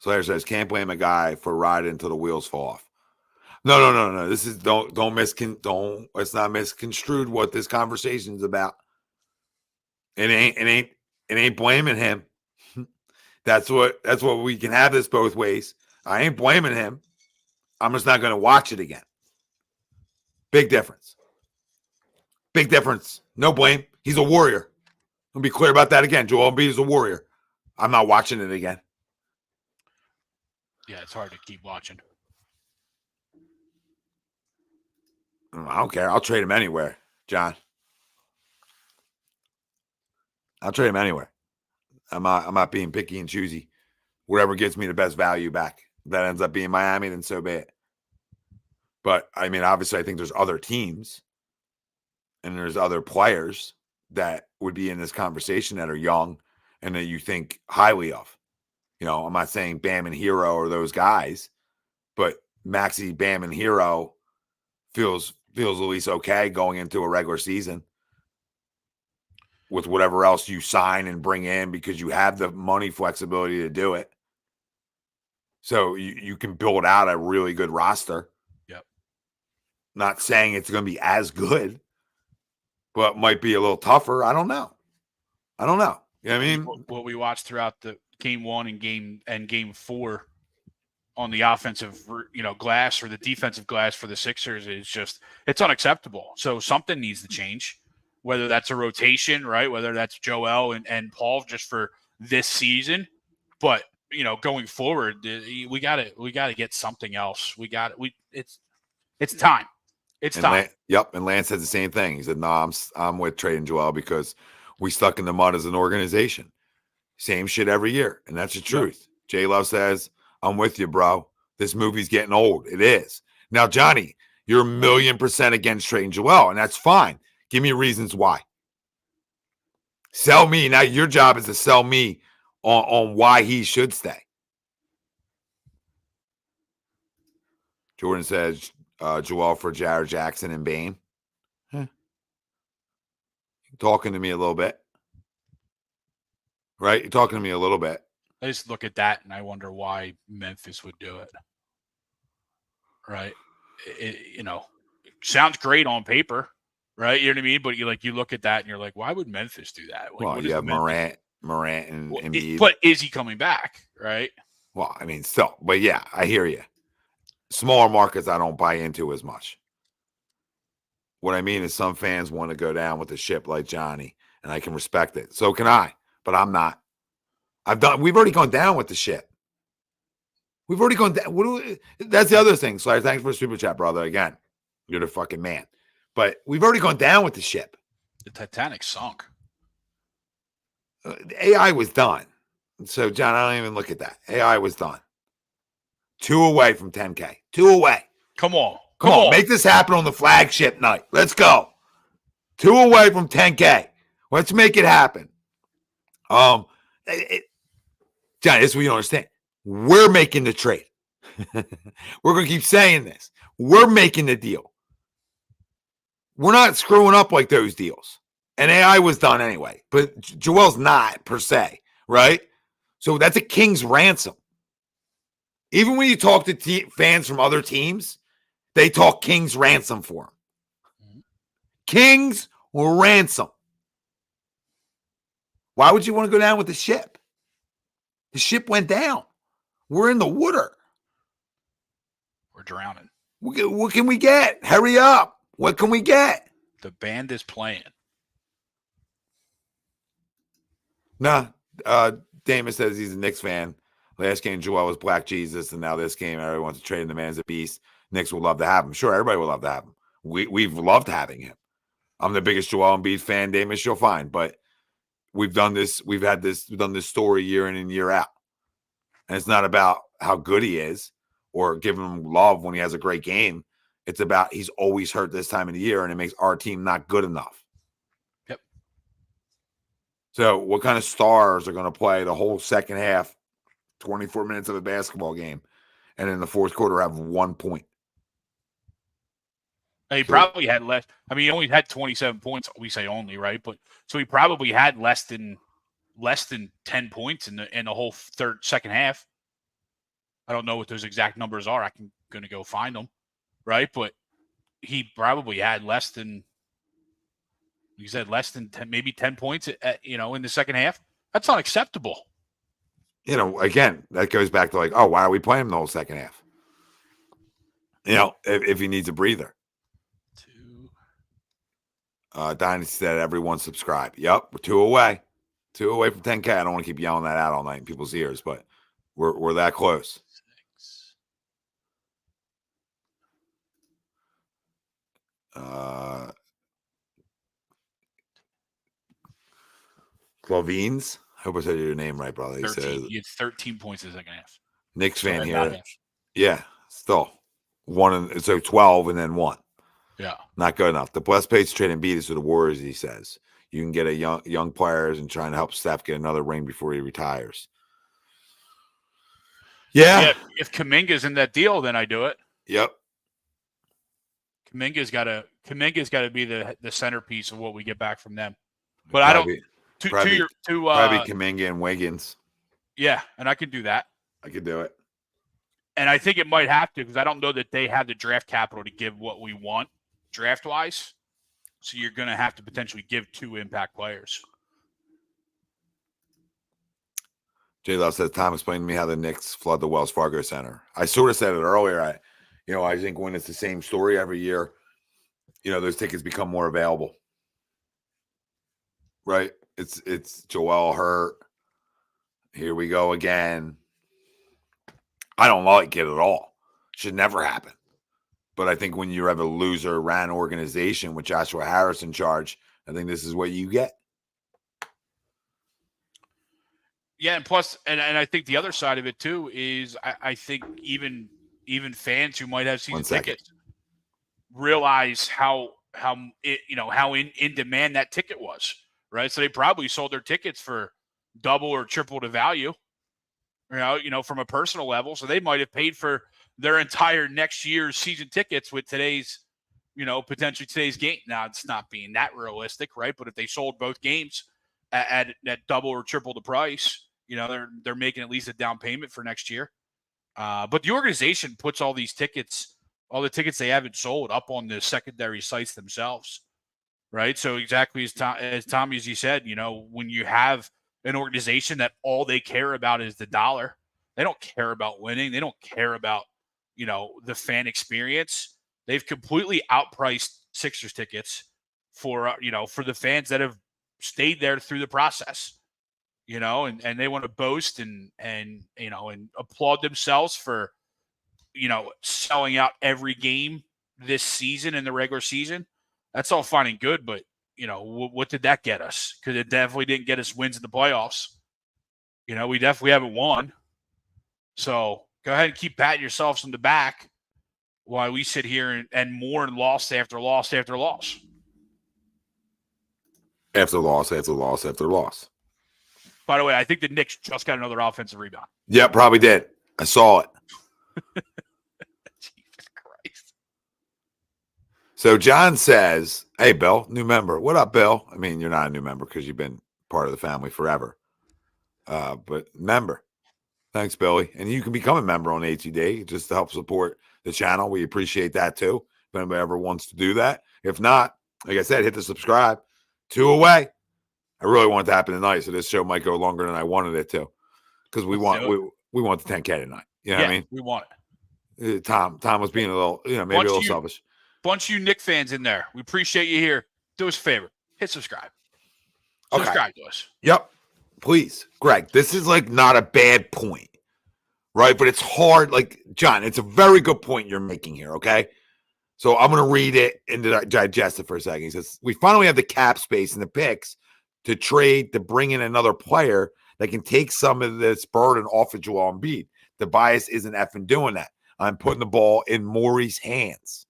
Slayer says, can't blame a guy for riding until the wheels fall off. No. This is it's not misconstrued what this conversation is about. It ain't blaming him. That's what we can have this both ways. I ain't blaming him. I'm just not going to watch it again. Big difference. Big difference. No blame. He's a warrior. I'll be clear about that again. Joel Embiid is a warrior. I'm not watching it again. Yeah, it's hard to keep watching. I don't care. I'll trade him anywhere, John. I'll trade him anywhere. I'm not being picky and choosy. Whatever gets me the best value back. If that ends up being Miami, then so be it. But, I mean, obviously, I think there's other teams and there's other players that would be in this conversation that are young and that you think highly of. I'm not saying Bam and Hero are those guys, but Maxey, Bam, and Hero feels at least okay going into a regular season with whatever else you sign and bring in because you have the money flexibility to do it. So you can build out a really good roster. Yep. Not saying it's going to be as good, but might be a little tougher. I don't know. You know what I mean? What we watched throughout the game 1 and game 4 on the offensive, glass or the defensive glass for the Sixers is just, it's unacceptable. So something needs to change, whether that's a rotation, right? Whether that's Joel and Paul just for this season, but going forward, we got to get something else. It's time. It's time. And Lance said the same thing. He said, "No, I'm with trading Joel because we stuck in the mud as an organization. Same shit every year, and that's the truth." Yep. J Love says, "I'm with you, bro. This movie's getting old. It is." Now, Johnny, you're 1,000,000% against trading Joel, and that's fine. Give me reasons why. Sell me. Now, your job is to sell me on why he should stay. Jordan says, Joel for Jared Jackson and Bane. Talking to me a little bit. Right? You're talking to me a little bit. I just look at that and I wonder why Memphis would do it. Right? It sounds great on paper, right? You know what I mean? But you look at that and you're like, why would Memphis do that? Like, well, you have Morant and Embiid. But is he coming back? Right? Well, I mean, still. But yeah, I hear you. Smaller markets I don't buy into as much. What I mean is some fans want to go down with the ship like Johnny, and I can respect it. So can I, but I'm not. We've already gone down with the ship. We've already gone down. That's the other thing. So thanks for the super chat, brother. Again, you're the fucking man. But we've already gone down with the ship. The Titanic sunk. AI was done. So, John, I don't even look at that. AI was done. 2 away from 10K. 2 away. Come on. Come on. Make this happen on the flagship night. Let's go. 2 away from 10K. Let's make it happen. John, this is what you don't understand. We're making the trade. We're going to keep saying this. We're making the deal. We're not screwing up like those deals. And AI was done anyway. But Joel's not, per se. Right? So that's a king's ransom. Even when you talk to fans from other teams, they talk king's ransom for him. King's ransom. Why would you want to go down with the ship? The ship went down. We're in the water. We're drowning. What can we get? Hurry up. What can we get? The band is playing. Nah. Damon says he's a Knicks fan. Last game, Joel was Black Jesus, and now this game, everyone wants to trade him. The man's a beast. Knicks would love to have him. Sure, everybody would love to have him. We've loved having him. I'm the biggest Joel Embiid fan, Damis, you'll find. But we've done this story year in and year out. And it's not about how good he is or giving him love when he has a great game. It's about he's always hurt this time of the year, and it makes our team not good enough. Yep. So what kind of stars are going to play the whole second half, 24 minutes of a basketball game, and in the fourth quarter have 1 point? He probably had less. I mean, he only had 27 points. We say only, right? But so he probably had less than 10 points in the whole second half. I don't know what those exact numbers are. I'm going to go find them, right? But he probably had less than 10, maybe 10 points, in the second half. That's unacceptable. Again, that goes back to why are we playing him the whole second half? If he needs a breather. Dynasty said everyone subscribe. Yep, we're 2 away. 2 away from 10K. I don't want to keep yelling that out all night in people's ears, but we're that close. 6. Clovines. I hope I said your name right, brother. 13. He had 13 points in the second half. Knicks fan here. Yeah, still 12 and then 1. Yeah, not good enough. The best place to trade Embiid is to the Warriors, he says. You can get a young players and trying to help Steph get another ring before he retires. Yeah. If Kuminga's in that deal, then I do it. Yep. Kuminga's got to be the centerpiece of what we get back from them. But probably, I don't. Probably Kuminga and Wiggins. Yeah, and I could do that. I could do it. And I think it might have to because I don't know that they have the draft capital to give what we want draft-wise. So you're going to have to potentially give 2 impact players. J Love says, Tom, explain to me how the Knicks flood the Wells Fargo Center. I sort of said it earlier. I think when it's the same story every year, those tickets become more available. Right? It's Joel hurt. Here we go again. I don't like it at all. Should never happen. But I think when you have a loser ran organization with Joshua Harris in charge, I think this is what you get. Yeah, and plus, and I think the other side of it too is I think even fans who might have season tickets realize how in demand that ticket was, right? So they probably sold their tickets for double or triple the value, from a personal level. So they might have paid for their entire next year's season tickets with today's, potentially today's game. Now it's not being that realistic, right? But if they sold both games at double or triple the price, they're making at least a down payment for next year. But the organization puts all these tickets, all the tickets they haven't sold, up on the secondary sites themselves, right? So exactly as Tommy, as you said, when you have an organization that all they care about is the dollar, they don't care about winning. They don't care about, the fan experience. They've completely outpriced Sixers tickets for the fans that have stayed there through the process. And they want to boast and applaud themselves for, selling out every game this season in the regular season. That's all fine and good, but, what did that get us? Because it definitely didn't get us wins in the playoffs. We definitely haven't won. So go ahead and keep patting yourselves on the back while we sit here and mourn loss after loss after loss. After loss, after loss, after loss. By the way, I think the Knicks just got another offensive rebound. Yeah, probably did. I saw it. Jesus Christ. So John says, hey, Bill, new member. What up, Bill? I mean, you're not a new member because you've been part of the family forever. But member. Thanks, Billy. And you can become a member on HED just to help support the channel. We appreciate that, too, if anybody ever wants to do that. If not, like I said, hit the subscribe. 2 away. I really want it to happen tonight, so this show might go longer than I wanted it to, because we want the 10K tonight. You know what I mean? We want it. Tom was being a little, maybe a little selfish. Bunch of you Knicks fans in there. We appreciate you here. Do us a favor. Hit subscribe. Subscribe to us. Yep. Please. Greg, this is not a bad point, right? But it's hard. John, it's a very good point you're making here, okay? So I'm going to read it and digest it for a second. He says, we finally have the cap space and the picks to trade, to bring in another player that can take some of this burden off of Joel Embiid. The bias isn't effing doing that. I'm putting the ball in Morey's hands.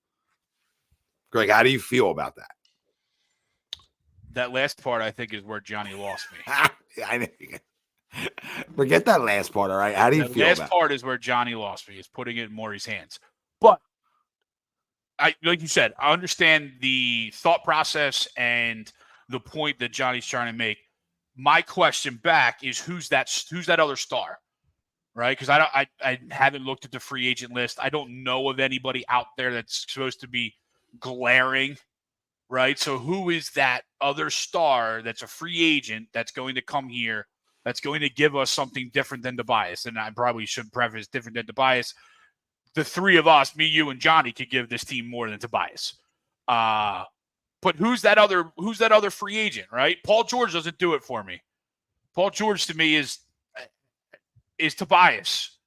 Greg, how do you feel about that? That last part, I think, is where Johnny lost me. Forget that last part, all right? How do you feel about it? The last part is where Johnny lost me, is putting it in Morey's hands. But, like you said, I understand the thought process and the point that Johnny's trying to make. My question back is who's that other star, right? Because I haven't looked at the free agent list. I don't know of anybody out there that's supposed to be glaring, right? So who is that other star that's a free agent that's going to come here, that's going to give us something different than Tobias? And I probably should preface different than Tobias. The three of us, me, you, and Johnny, could give this team more than Tobias. But who's that other free agent, right? Paul George doesn't do it for me. Paul George to me is Tobias,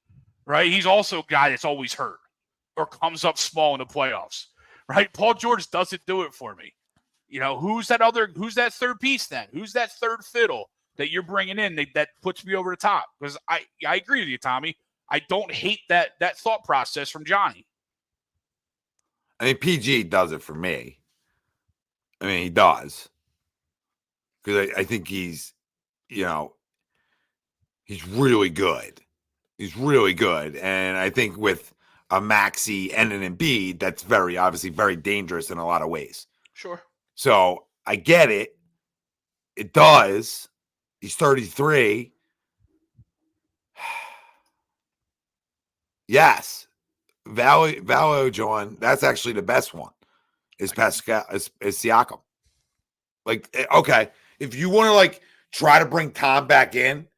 right? He's also a guy that's always hurt or comes up small in the playoffs, right? Paul George doesn't do it for me. Who's that third piece then? Who's that third fiddle that you're bringing in that puts me over the top? Because I agree with you, Tommy. I don't hate that thought process from Johnny. I mean, PG does it for me. I mean, he does. Because I think he's really good. He's really good. And I think with a Maxey and an Embiid, that's obviously very dangerous in a lot of ways. Sure. So I get it. It does. He's 33. Yes. Valo, John, that's actually the best one. Is Pascal is Siakam. Okay, if you want to try to bring Tom back in,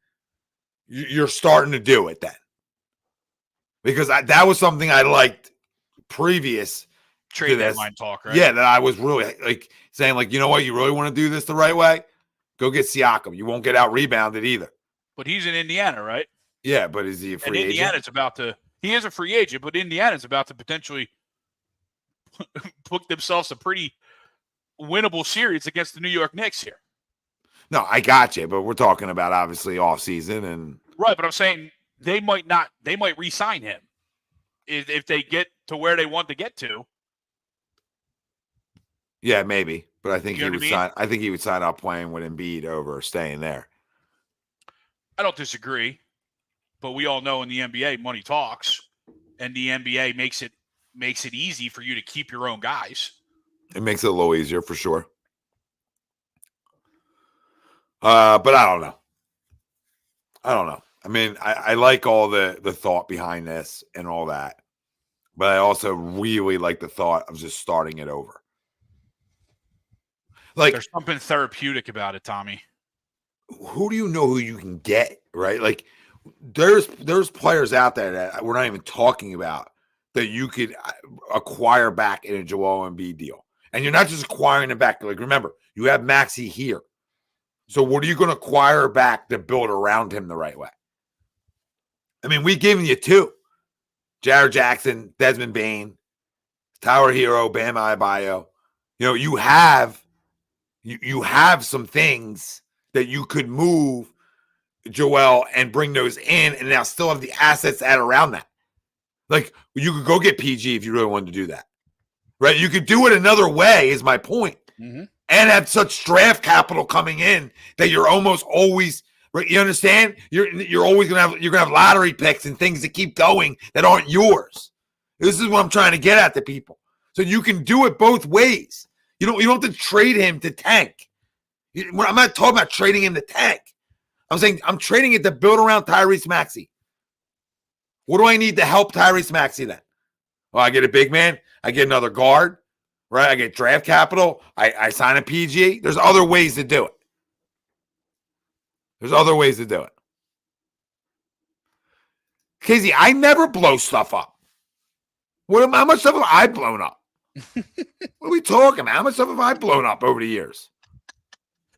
you're starting to do it then. Because that was something I liked previous Trade to this. deadline talk, right? Yeah, that I was really like saying, like, you know what, you really want to do this the right way? Go get Siakam. You won't get out rebounded either. But he's in Indiana, right? Yeah, but is he a free and Indiana's agent? about to. He is a free agent, but Indiana's about to potentially put themselves a pretty winnable series against the New York Knicks here. No, I got you, but we're talking about obviously off season and Right, but I'm saying they might not. They might re-sign him if they get to where they want to get to. yeah, maybe. But I think You he know what would I mean? sign. I think he would sign up playing with Embiid over staying there. I don't disagree, but we all know in the NBA, money talks, and the NBA makes it easy for you to keep your own guys. It makes it a little easier for sure. But I don't know. I mean, I like all the thought behind this and all that, but I also really like the thought of just starting it over. Like, There's something therapeutic about it, Tommy. who do you know who you can get, right? Like, there's players out there that we're not even talking about that you could acquire back in a Joel Embiid deal. And you're not just acquiring it back. Like, remember, you have Maxey here. So what are you going to acquire back to build around him the right way? I mean, we've given you two. Jared Jackson, Desmond Bane, Tyler Hero, Bam Adebayo. You know, you have some things that you could move Joel and bring those in and now still have the assets that are around that. Like, you could go get PG if you really wanted to do that. Right? You could do it another way is my point. Mm-hmm. And have such draft capital coming in that you're almost always right. You understand? You're always gonna have lottery picks and things that keep going that aren't yours. This is what I'm trying to get at to people. So you can do it both ways. You don't have to trade him to tank. I'm not talking about trading him to tank. I'm saying I'm trading it to build around Tyrese Maxey. What do I need to help Tyrese Maxey then? Well, I get a big man. I get another guard. Right, I get draft capital. I sign a PG. There's other ways to do it. Casey, I never blow stuff up. How much stuff have I blown up? What are we talking about? How much stuff have I blown up over the years?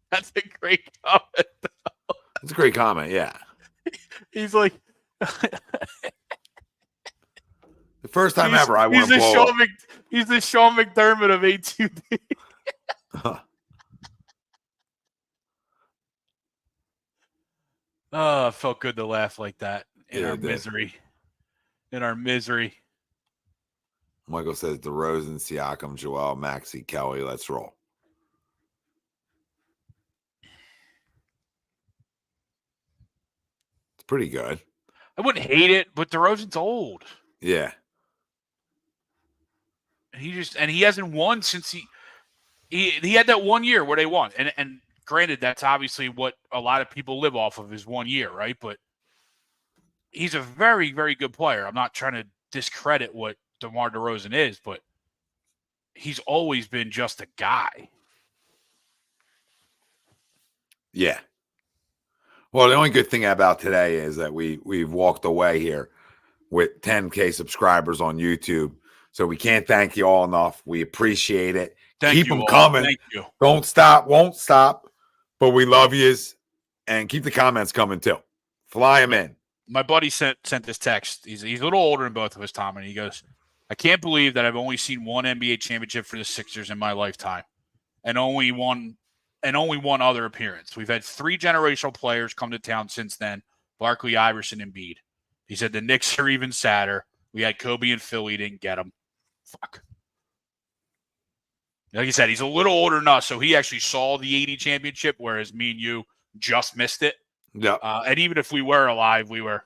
That's a great comment. That's a great comment, yeah. He's like, the first time ever I want to blow up. He's the Sean McDermott of A2B. Oh, it felt good to laugh like that in our misery. In our misery. Michael says DeRozan, Siakam, Joel, Maxey, Kelly. Let's roll. It's pretty good. I wouldn't hate it, but DeRozan's old. Yeah. He hasn't won since he had that 1 year where they won. And granted, that's obviously what a lot of people live off of is 1 year, right? But he's a very, very good player. I'm not trying to discredit what DeMar DeRozan is, but he's always been just a guy. Yeah. Well, the only good thing about today is that we've walked away here with 10K subscribers on YouTube. So we can't thank you all enough. We appreciate it. Keep them coming. Thank you. Don't stop. Won't stop. But we love yous. And keep the comments coming too. Fly them in. My buddy sent this text. He's a little older than both of us, Tom, and he goes, I can't believe that I've only seen one NBA championship for the Sixers in my lifetime, and only one other appearance. We've had 3 generational players come to town since then: Barkley, Iverson, and Embiid. He said the Knicks are even sadder. We had Kobe in Philly, didn't get him. Fuck. Like you said, he's a little older than us, so he actually saw the 80 championship, whereas me and you just missed it. Yeah. And even if we were alive, we were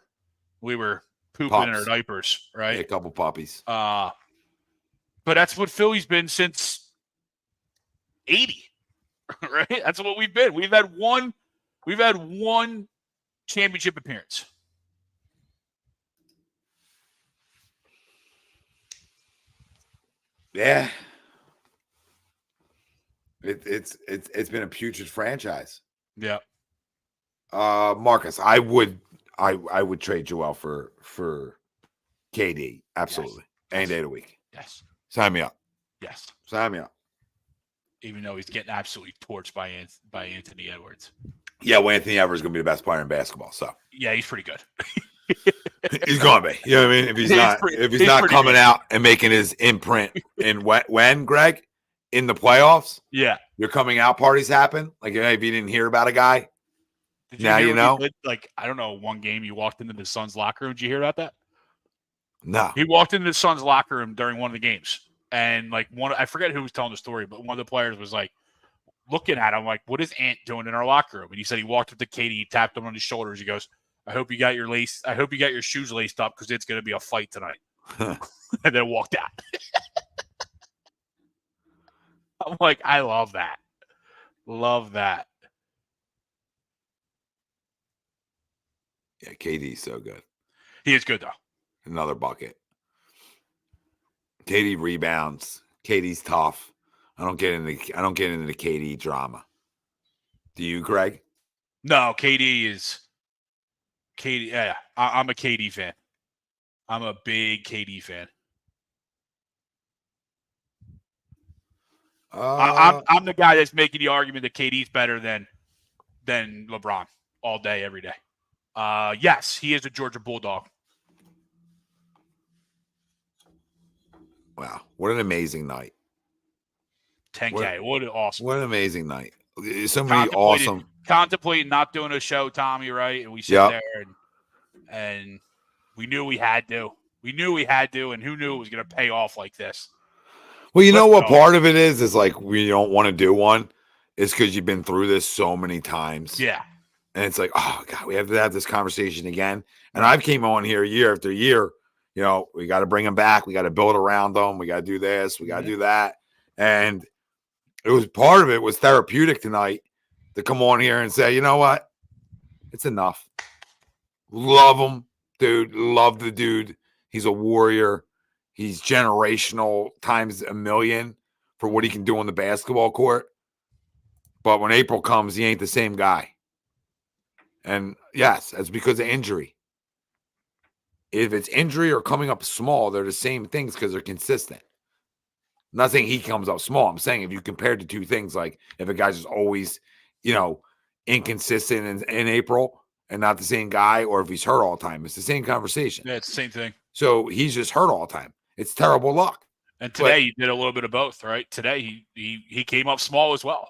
pooping in our diapers, right? Yeah, a couple puppies. But that's what Philly's been since 80, right? That's what we've been. We've had one championship appearance. Yeah. It's been a putrid franchise. Yeah. Marcus, I would I would trade Joel for KD. Absolutely. Yes. Any day of the week. Yes. Sign me up. Yes. Sign me up. Even though he's getting absolutely torched by Anthony Edwards. Yeah, well, Anthony Edwards is going to be the best player in basketball. So yeah, he's pretty good. he's going to be. You know what I mean? If he's not coming out and making his imprint in when Greg in the playoffs, yeah, your coming out parties happen. Like if you didn't hear about a guy, now you know. Like I don't know, one game you walked into the Suns locker room. Did you hear about that? No. He walked into the Suns locker room during one of the games, and like I forget who was telling the story, but one of the players was like looking at him like, "What is Ant doing in our locker room?" And he said he walked up to Katie, tapped him on his shoulders. He goes, I hope you got your shoes laced up because it's going to be a fight tonight. And then walked out. I'm like, I love that. Love that. Yeah, KD's so good. He is good though. Another bucket. KD rebounds. KD's tough. I don't get into the KD drama. Do you, Greg? No, KD. Yeah, I'm a KD fan. I'm a big KD fan. I'm the guy that's making the argument that KD's better than LeBron all day, every day. Yes, he is a Georgia Bulldog. Wow, what an amazing night. 10K. What an awesome. What an amazing night. So many awesome. Contemplating not doing a show, Tommy, right? And we sit there and we knew we had to. We knew we had to, and who knew it was going to pay off like this? Well, you know what part of it is like we don't want to do one is because you've been through this so many times. Yeah. And it's like, oh, God, we have to have this conversation again. And I've came on here year after year. You know, we got to bring them back. We got to build around them. We got to do this. We got to do that. And it was part of it was therapeutic tonight to come on here and say, you know what? It's enough. Love him, dude. Love the dude. He's a warrior. He's generational times a million for what he can do on the basketball court. But when April comes, he ain't the same guy. And yes, that's because of injury. If it's injury or coming up small, they're the same things because they're consistent. I'm not saying he comes up small. I'm saying if you compare the two things, like if a guy's just always, you know, inconsistent in April and not the same guy, or if he's hurt all the time, it's the same conversation. Yeah, it's the same thing. So he's just hurt all the time. It's terrible luck. And today he did a little bit of both, right? Today he came up small as well.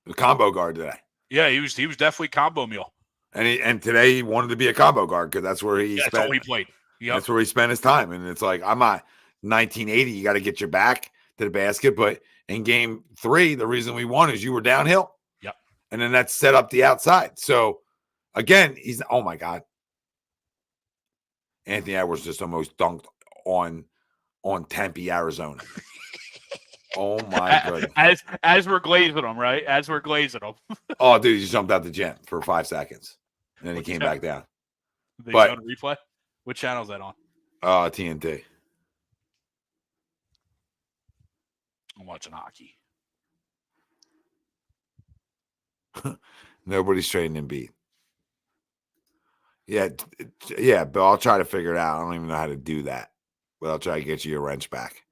The combo guard today. Yeah, he was definitely combo meal. And today he wanted to be a combo guard because that's where he that's all he played. Yep. That's where he spent his time. And it's like, I'm not 1980. You got to get your back to the basket. But in game 3, the reason we won is you were downhill. Yep. And then that set up the outside. So again, oh my God. Anthony Edwards just almost dunked on Tempe, Arizona. Oh my goodness. As we're glazing them, right? As we're glazing them. Oh, dude, he jumped out the gym for 5 seconds. And then he came back down. They showed a replay? What channel is that on? TNT. I'm watching hockey. Nobody's trading Embiid. Yeah, but I'll try to figure it out. I don't even know how to do that. But I'll try to get you your wrench back.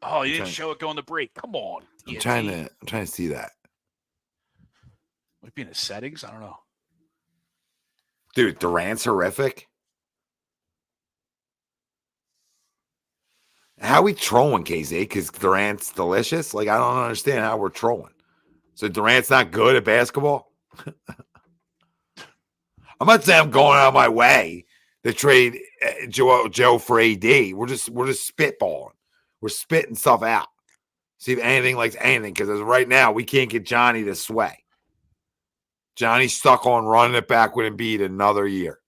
Oh, you didn't show it going to break. Come on. I'm trying to see that. Might be in the settings. I don't know. Dude, Durant's horrific. How we trolling KZ? Because Durant's delicious? Like, I don't understand how we're trolling. So Durant's not good at basketball? I'm not saying I'm going out of my way to trade Joe for AD. We're just spitballing. We're spitting stuff out. See if anything likes anything. Because as of right now, we can't get Johnny to sway. Johnny's stuck on running it back with Embiid another year.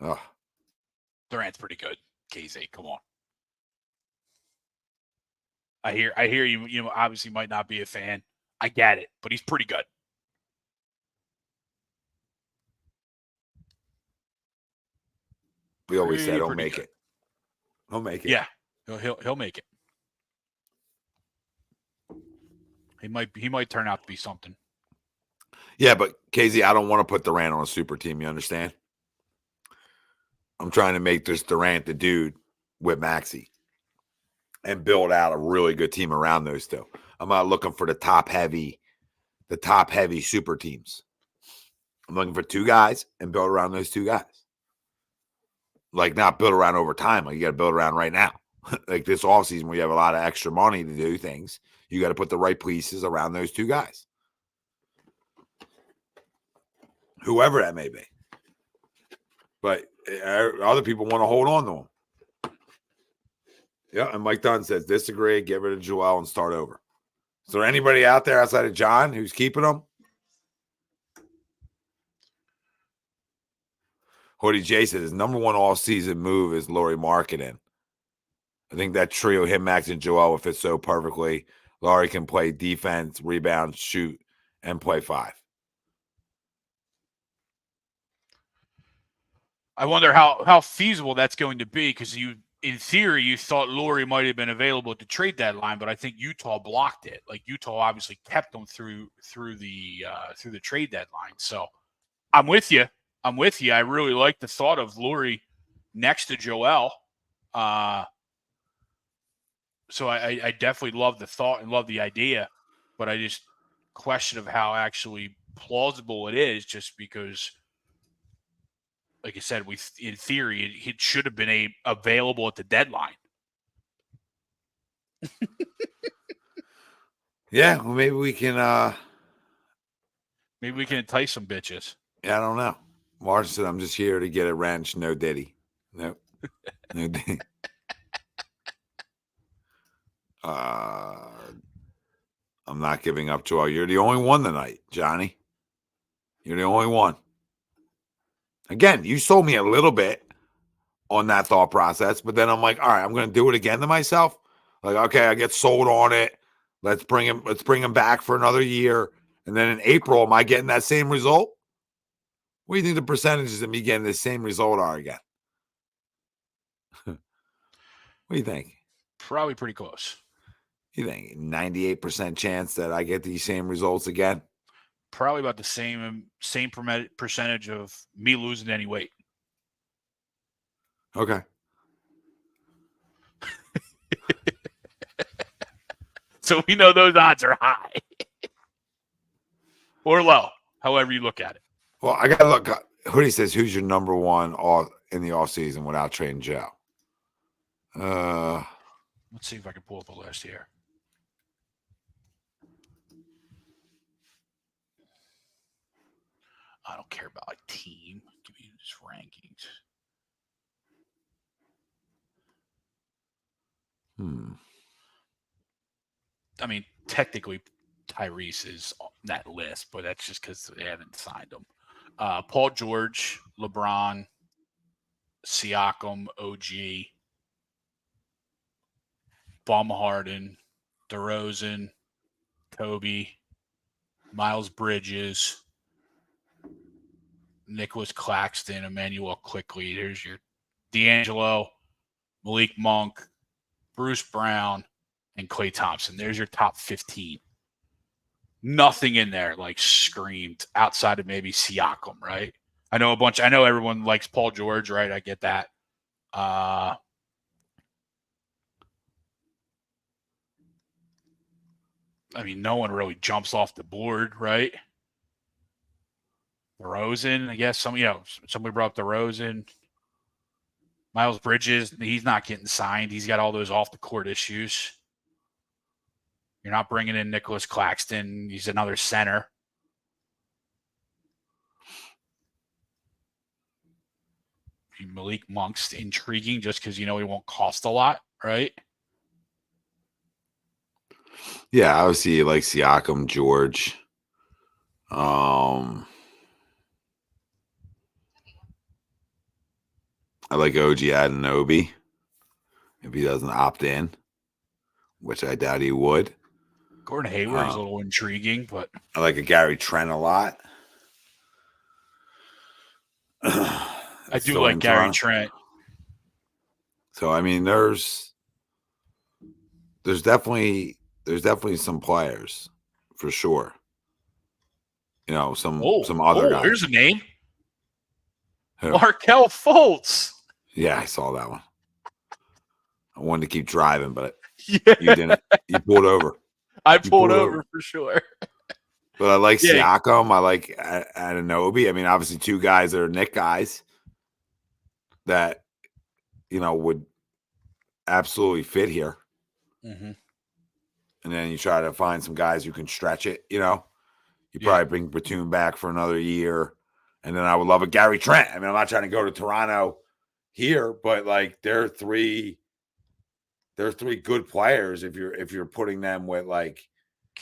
Ugh. Durant's pretty good. KZ, come on. I hear you. You know, obviously might not be a fan. I get it, but he's pretty good. We always said he'll make it. He'll make it. Yeah, he'll make it. He might turn out to be something. Yeah, but KZ, I don't want to put Durant on a super team. You understand? I'm trying to make this Durant the dude with Maxey and build out a really good team around those two. I'm not looking for the top heavy super teams. I'm looking for two guys and build around those two guys. Like, not build around over time. Like, you got to build around right now. Like this offseason where you have a lot of extra money to do things, you got to put the right pieces around those two guys. Whoever that may be. But other people want to hold on to him. Yeah, and Mike Dunn says, disagree, get rid of Joel and start over. Is there anybody out there outside of John who's keeping him? Hoodie J said his number one all-season move is Lauri Markkanen. I think that trio, him, Max, and Joel, will fit so perfectly. Lauri can play defense, rebound, shoot, and play five. I wonder how feasible that's going to be, because in theory, you thought Lauri might have been available at the trade deadline, but I think Utah blocked it. Like, Utah obviously kept him through the trade deadline. So I'm with you. I really like the thought of Lauri next to Joel. So I definitely love the thought and love the idea, but I just question of how actually plausible it is, just because, like I said, in theory, it should have been available at the deadline. Yeah, well, maybe we can entice some bitches. Yeah, I don't know. Martin said, I'm just here to get a wrench, no Diddy. Nope. No Diddy. I'm not giving up, Joel. You're the only one tonight, Johnny. You're the only one. Again, you sold me a little bit on that thought process, but then I'm like, all right, I'm going to do it again to myself. Like, okay, I get sold on it. Let's bring him back for another year. And then in April, am I getting that same result? What do you think the percentages of me getting the same result are again? What do you think? Probably pretty close. You think 98% chance that I get these same results again? Probably about the same percentage of me losing any weight. Okay. So we know those odds are high or low, however you look at it. Well, I got to look. Hoodie says, who's your number one in the offseason without trading Joe? Let's see if I can pull up a list here. I don't care about like team. Give me just rankings. I mean, technically, Tyrese is on that list, but that's just because they haven't signed him. Paul George, LeBron, Siakam, OG, Harden, DeRozan, Kobe, Miles Bridges, Nicholas Claxton, Emmanuel Quickley. There's your D'Angelo, Malik Monk, Bruce Brown, and Klay Thompson. There's your top 15. Nothing in there like screamed outside of maybe Siakam, right? I know everyone likes Paul George, right? I get that. I mean, no one really jumps off the board, right? DeRozan, I guess somebody brought up DeRozan. Miles Bridges, he's not getting signed. He's got all those off the court issues. You're not bringing in Nicholas Claxton. He's another center. Malik Monk's intriguing just because he won't cost a lot, right? Yeah, obviously like Siakam, George. I like OG Anunoby if he doesn't opt in, which I doubt he would. Gordon Hayward is a little intriguing, but I like a Gary Trent a lot. I do like Gary Trent. So I mean, there's definitely some players. for sure. You know, some other guys. Here's a name. Who? Markelle Fultz. Yeah, I saw that one. I wanted to keep driving, but Yeah. you didn't. You pulled over. I pulled over for sure. But I like Yeah. Siakam. I like Anunoby. I mean, obviously, two guys that are Knick guys that, you know, would absolutely fit here. Mm-hmm. And then you try to find some guys who can stretch it, you know. You Yeah. probably bring Batum back for another year. And then I would love a Gary Trent. I mean, I'm not trying to go to Toronto here, but like they're three good players if you're putting them with like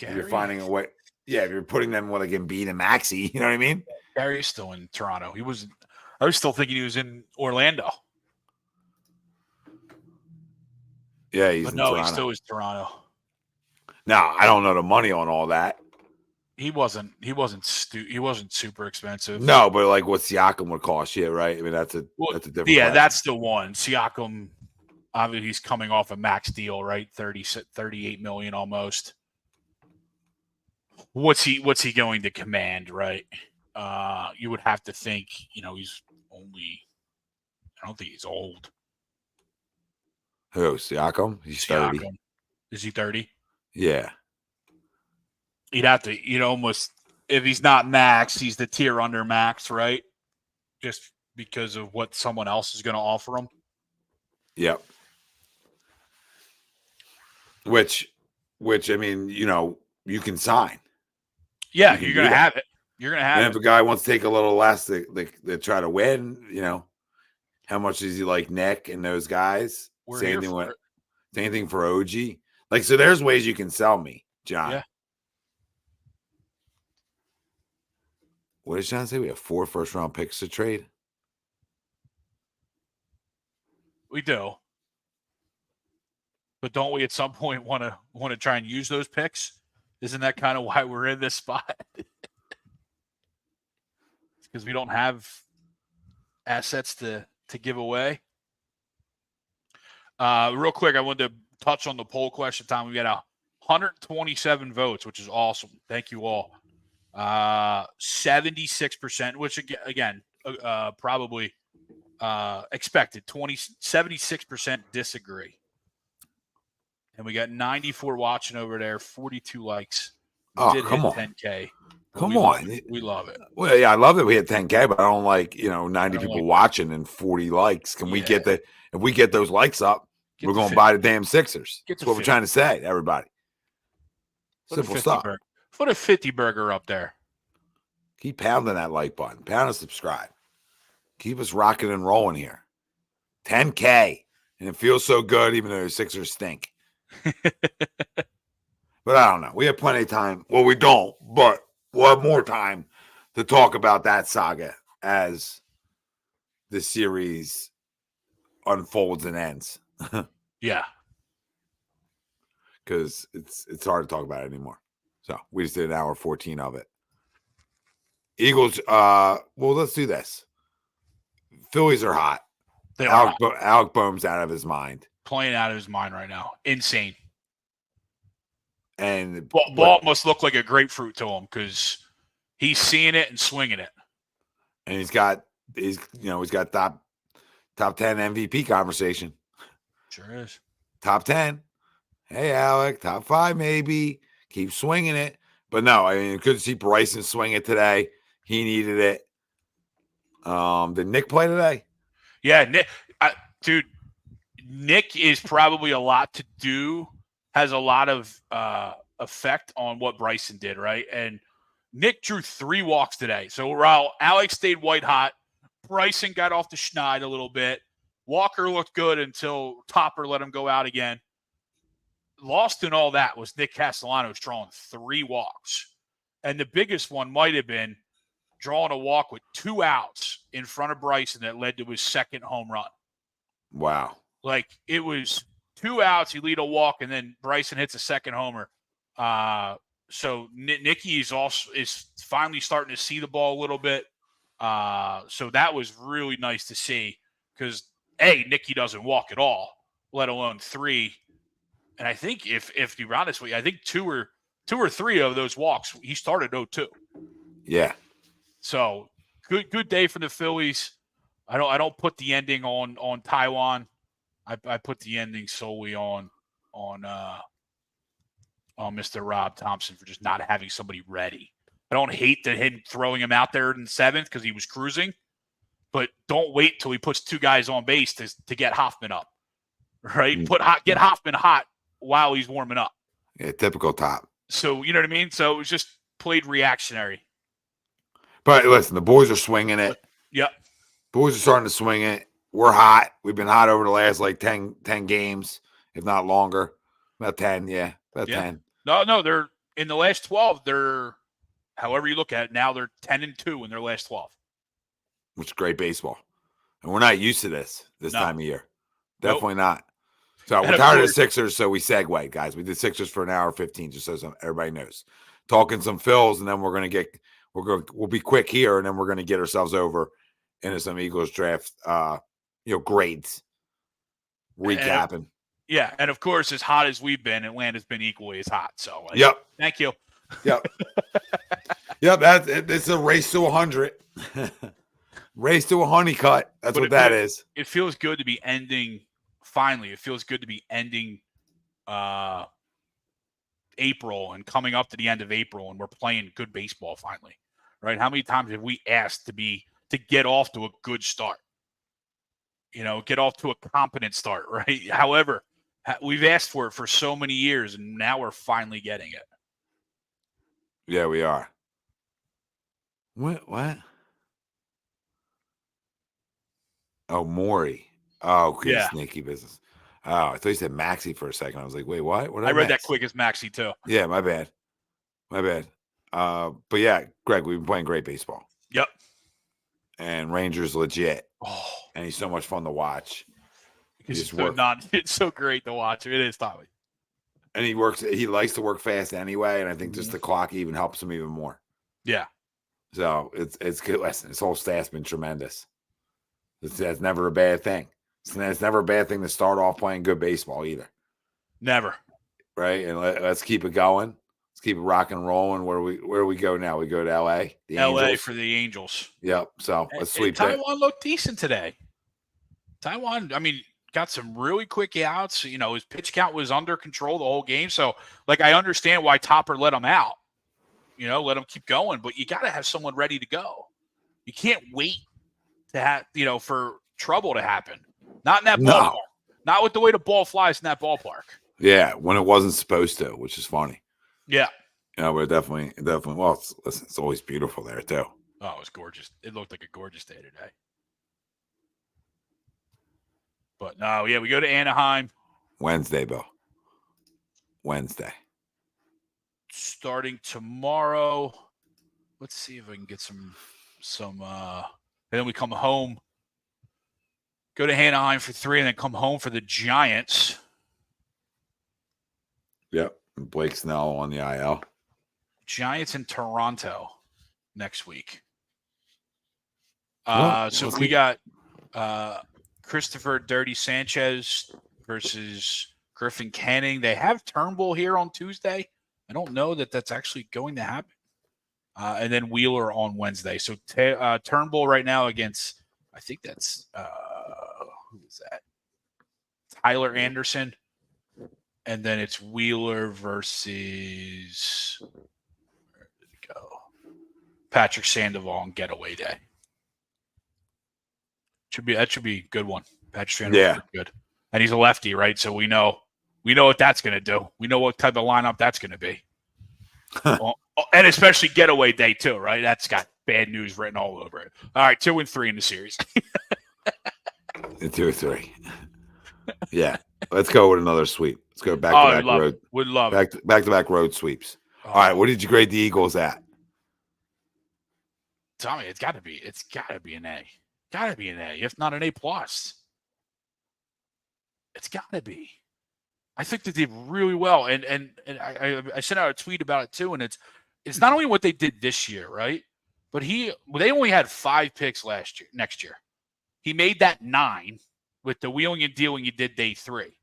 if you're finding a way. Yeah, if you're putting them with like Embiid and Maxey, you know what I mean? Gary's still in Toronto. I was still thinking he was in Orlando. Yeah, he's But in no, Toronto. he still is Toronto. Now, I don't know the money on all that. He wasn't super expensive. No, but like what Siakam would cost you, right? I mean, that's a different Yeah, question. that's the one. Siakam, obviously he's coming off a max deal, right? 38 million almost. What's he going to command, right? You would have to think, you know, I don't think he's old. Who, Siakam? He's 30. Siakam. Is he 30? Yeah. You'd almost, if he's not max, he's the tier under max, right? Just because of what someone else is going to offer him. Yep. Which I mean, you know, you can sign. Yeah, You you're can going do to that. have it. You're going to have And it. if a guy wants to take a little less to try to win, you know, how much does he like Nick and those guys? We're Same here thing for with it. same thing for OG. Like, so there's ways you can sell me, John. Yeah. What did John say? We have 4 first-round picks to trade. We do. But don't we at some point want to try and use those picks? Isn't that kind of why we're in this spot? Because we don't have assets to give away. Real quick, I wanted to touch on the poll question, Tom. We got 127 votes, which is awesome. Thank you all. 76%, which again, probably expected. 76% disagree. And we got 94 watching over there, 42 likes. We Come on. 10K. Come on. We love it. Well, yeah, I love that we hit 10K, but I don't like, 90 people watching and 40 likes. Can we get if we get those likes up, we're going to buy the damn Sixers. That's what we're trying to say to everybody. Simple stuff. Put a 50 burger up there. Keep pounding that like button. Pound and subscribe. Keep us rocking and rolling here. 10K. And it feels so good, even though the Sixers stink. But I don't know. We have plenty of time. Well, we don't, but we'll have more time to talk about that saga as the series unfolds and ends. Yeah. Because it's hard to talk about it anymore. So we just did an hour 14 of it. Eagles, well, let's do this. Phillies are hot. Alec Boehm's out of his mind. Playing out of his mind right now. Insane. And ball must look like a grapefruit to him because he's seeing it and swinging it. And he's got top 10 MVP conversation. Sure is. Top 10. Hey, Alec, top 5 maybe. Keep swinging it. But no, I mean, good to see Bryson swing it today. He needed it. Did Nick play today? Yeah, Nick. Dude, Nick is probably a lot to do. Has a lot of effect on what Bryson did, right? And Nick drew 3 walks today. So while Alex stayed white hot, Bryson got off the schneid a little bit. Walker looked good until Topper let him go out again. Lost in all that was Nick Castellanos drawing 3 walks. And the biggest one might have been drawing a walk with 2 outs in front of Bryson that led to his second home run. Wow. Like, it was 2 outs, you lead a walk, and then Bryson hits a second homer. So Nicky is finally starting to see the ball a little bit. So that was really nice to see because, Nicky doesn't walk at all, let alone 3. And I think if to be honest with you, I think 2 2 or 3 of those walks, he started 0-2. Yeah. So good day for the Phillies. I don't put the ending on Taiwan. I put the ending solely on Mr. Rob Thompson for just not having somebody ready. I don't hate him throwing him out there in the 7th because he was cruising, but don't wait till he puts 2 guys on base to get Hoffman up, right? Get Hoffman hot while he's warming up. Yeah, typical Top. So, you know what I mean? So it was just played reactionary. But listen, the boys are swinging it. Yep. Boys are starting to swing it. We're hot. We've been hot over the last 10 games, if not longer. About 10, yeah. About 10. No, they're in the last 12, they're however you look at it, now they're 10-2 in their last 12. Which is great baseball. And we're not used to this time of year. Definitely not. So we're tired of the Sixers, so we segue, guys. We did Sixers for an hour 15, just so everybody knows. Talking some Phils, and then we'll be quick here, and then we're gonna get ourselves over into some Eagles draft grades. Recapping. And of course, as hot as we've been, Atlanta's been equally as hot. So yep. Thank you. Yep. Yep, it's a race to 100. Race to a honeycut. That's what that is. It feels good to be ending. Finally, it feels good to be ending April and coming up to the end of April, and we're playing good baseball finally, right? How many times have we asked to get off to a good start? Get off to a competent start, right? However, we've asked for it for so many years, and now we're finally getting it. Yeah, we are. What? Oh, Maury. Oh, okay, yeah. Sneaky business. Oh, I thought you said Maxey for a second. I was like, wait, what? What? I read that quick as Maxey too. Yeah, my bad. But yeah, Greg, we've been playing great baseball. Yep. And Rangers legit. Oh, and he's so much fun to watch. It's so great to watch. It is, Tommy. And he likes to work fast anyway, and I think just the clock even helps him even more. Yeah. So it's good. Listen, his whole staff's been tremendous. That's never a bad thing. It's never a bad thing to start off playing good baseball either. Never. Right? And let's keep it going. Let's keep it rocking and rolling. Where do we go now? We go to LA. LA for the Angels. Yep. So let's sweep that. Taiwan looked decent today. Taiwan, got some really quick outs. His pitch count was under control the whole game. So, I understand why Topper let him out. Let him keep going. But you got to have someone ready to go. You can't wait to have, for trouble to happen. Not in that ballpark. Not with the way the ball flies in that ballpark. Yeah, when it wasn't supposed to, which is funny. Yeah. But definitely. Well, it's always beautiful there too. Oh, it was gorgeous. It looked like a gorgeous day today. But no, yeah, we go to Anaheim. Wednesday, Bill. Wednesday. Starting tomorrow. Let's see if I can get some and then we come home. Go to Anaheim for 3 and then come home for the Giants. Yep. Blake Snell on the IL. Giants in Toronto next week. We got Christopher Dirty Sanchez versus Griffin Canning. They have Turnbull here on Tuesday. I don't know that that's actually going to happen. And then Wheeler on Wednesday. So Turnbull right now against, I think that's, who is that? Tyler Anderson. And then it's Wheeler versus, where did it go? Patrick Sandoval on Getaway Day. That should be a good one. Patrick Sandoval, good. And he's a lefty, right? So we know what that's going to do. We know what type of lineup that's going to be. And especially Getaway Day too, right? That's got bad news written all over it. All right, 2-3 in the series. 2-3. Yeah, let's go with another sweep. Let's go back-to-back road. Would love back-to-back road sweeps. All right, what did you grade the Eagles at? Tommy, it's got to be an A. Got to be an A, if not an A+. It's got to be. I think they did really well, and I sent out a tweet about it too. And it's not only what they did this year, right? But they only had 5 picks next year. He made that 9 with the wheeling and dealing he did day 3.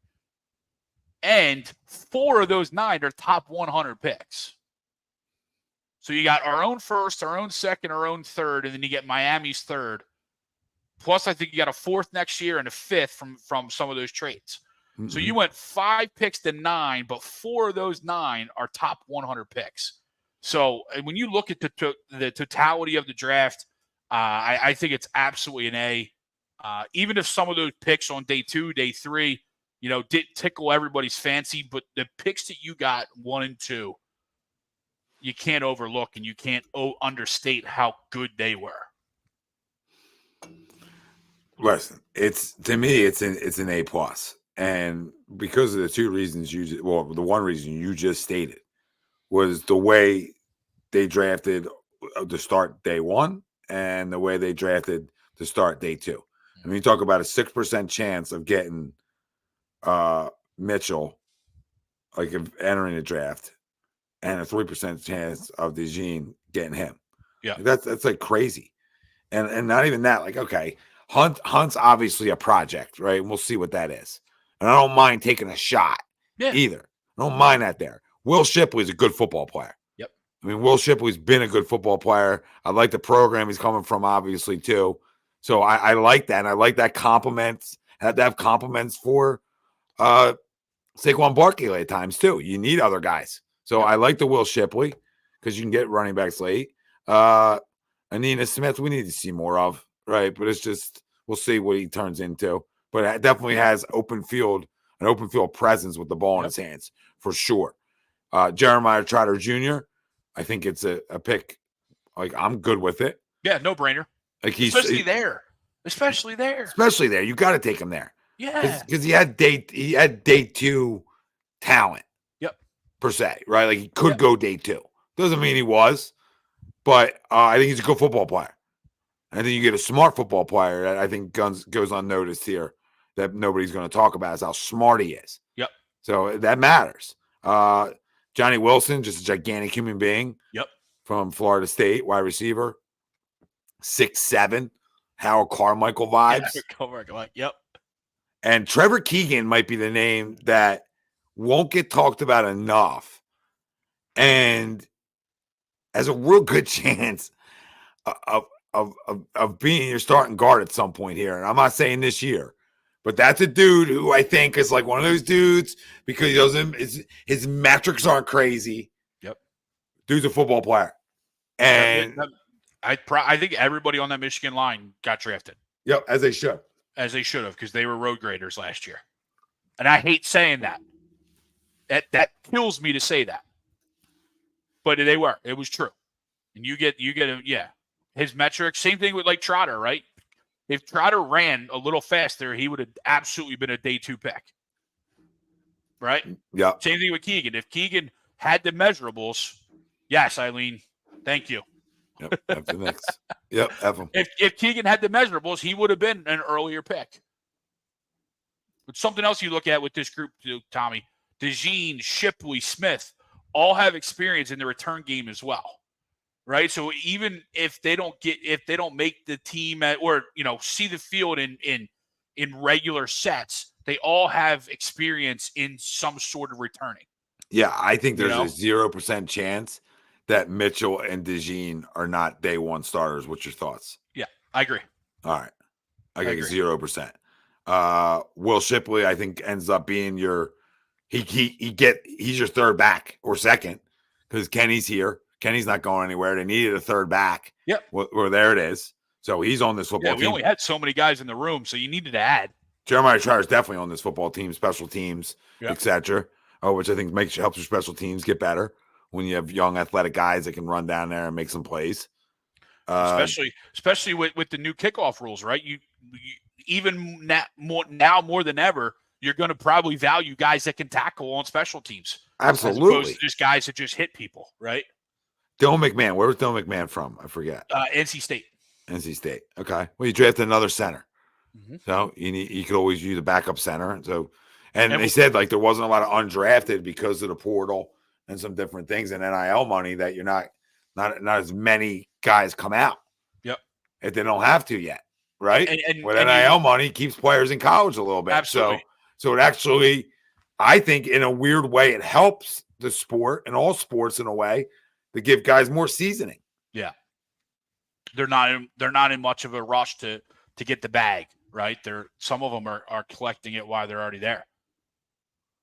And 4 of those 9 are top 100 picks. So you got our own first, our own second, our own third, and then you get Miami's third. Plus, I think you got a 4th next year and a 5th from some of those trades. Mm-hmm. So you went 5 picks to 9, but 4 of those 9 are top 100 picks. So when you look at the totality of the draft, I think it's absolutely an A. Even if some of those picks on day 2, day 3, didn't tickle everybody's fancy, but the picks that you got 1 and 2, you can't overlook and you can't understate how good they were. Listen, to me, it's an A+, and because of the 2 reasons the one reason you just stated was the way they drafted to start day 1 and the way they drafted to start day 2. I mean, you talk about a 6% chance of getting Mitchell, like entering the draft, and a 3% chance of DeJean getting him. Yeah, that's like crazy, and not even that. Like, okay, Hunt's obviously a project, right? And we'll see what that is. And I don't mind taking a shot either. I don't mind that there. Will Shipley's a good football player. Yep. I mean, Will Shipley's been a good football player. I like the program he's coming from, obviously, too. So I like that. And I like that compliments. Had to have compliments for Saquon Barkley at times, too. You need other guys. So I like the Will Shipley because you can get running backs late. Anina Smith, we need to see more of, right? But it's just, we'll see what he turns into. But it definitely has an open field presence with the ball in his hands, for sure. Jeremiah Trotter Jr., I think it's a pick. Like, I'm good with it. Yeah, no brainer. Like especially there. You got to take him there. Yeah, because he had day 2 talent. Yep. Per se, right? Like, he could go day 2. Doesn't mean he was, but I think he's a good football player. I think you get a smart football player that I think goes unnoticed here that nobody's going to talk about is how smart he is. Yep. So that matters. Johnny Wilson, just a gigantic human being. Yep. From Florida State, wide receiver. 6'7", Howard Carmichael vibes. Yep. And Trevor Keegan might be the name that won't get talked about enough and has a real good chance of being your starting guard at some point here. And I'm not saying this year, but that's a dude who I think is like one of those dudes because he doesn't, his metrics aren't crazy. Yep. Dude's a football player. And I think everybody on that Michigan line got drafted. Yep, as they should. As they should have, because they were road graders last year. And I hate saying that. That kills me to say that. But they were. It was true. And you get his metrics, same thing with like Trotter, right? If Trotter ran a little faster, he would have absolutely been a day 2 pick. Right? Yeah. Same thing with Keegan. If Keegan had the measurables, yes, Eileen, thank you. Yep, F the Knicks. Yep, F him. If Keegan had the measurables, he would have been an earlier pick. But something else you look at with this group, too, Tommy, DeJean, Shipley, Smith, all have experience in the return game as well, right? So even if they don't make the team see the field in regular sets, they all have experience in some sort of returning. Yeah, I think there's a 0% chance that Mitchell and DeJean are not day 1 starters. What's your thoughts? Yeah, I agree. All right. I think 0%. Will Shipley, I think, ends up being he's your third back or second because Kenny's here. Kenny's not going anywhere. They needed a third back. Yep. Well, there it is. So he's on this football team. We only had so many guys in the room, so you needed to add. Jeremiah Trotter's definitely on this football team, special teams, etc. Which I think helps your special teams get better when you have young athletic guys that can run down there and make some plays. Especially with the new kickoff rules, right? You even now more than ever, you're going to probably value guys that can tackle on special teams. Absolutely. As opposed to just guys that just hit people, right? Dylan McMahon. Where was Dylan McMahon from? I forget. NC State. NC State. Okay. Well, you drafted another center. Mm-hmm. So you could always use a backup center. So, and they said like there wasn't a lot of undrafted because of the portal and some different things and NIL money that you're not as many guys come out. Yep. If they don't have to yet. Right. And with NIL money keeps players in college a little bit. Absolutely. So it actually I think in a weird way, it helps the sport and all sports in a way to give guys more seasoning. Yeah. They're not in much of a rush to get the bag, right? Some of them are collecting it while they're already there.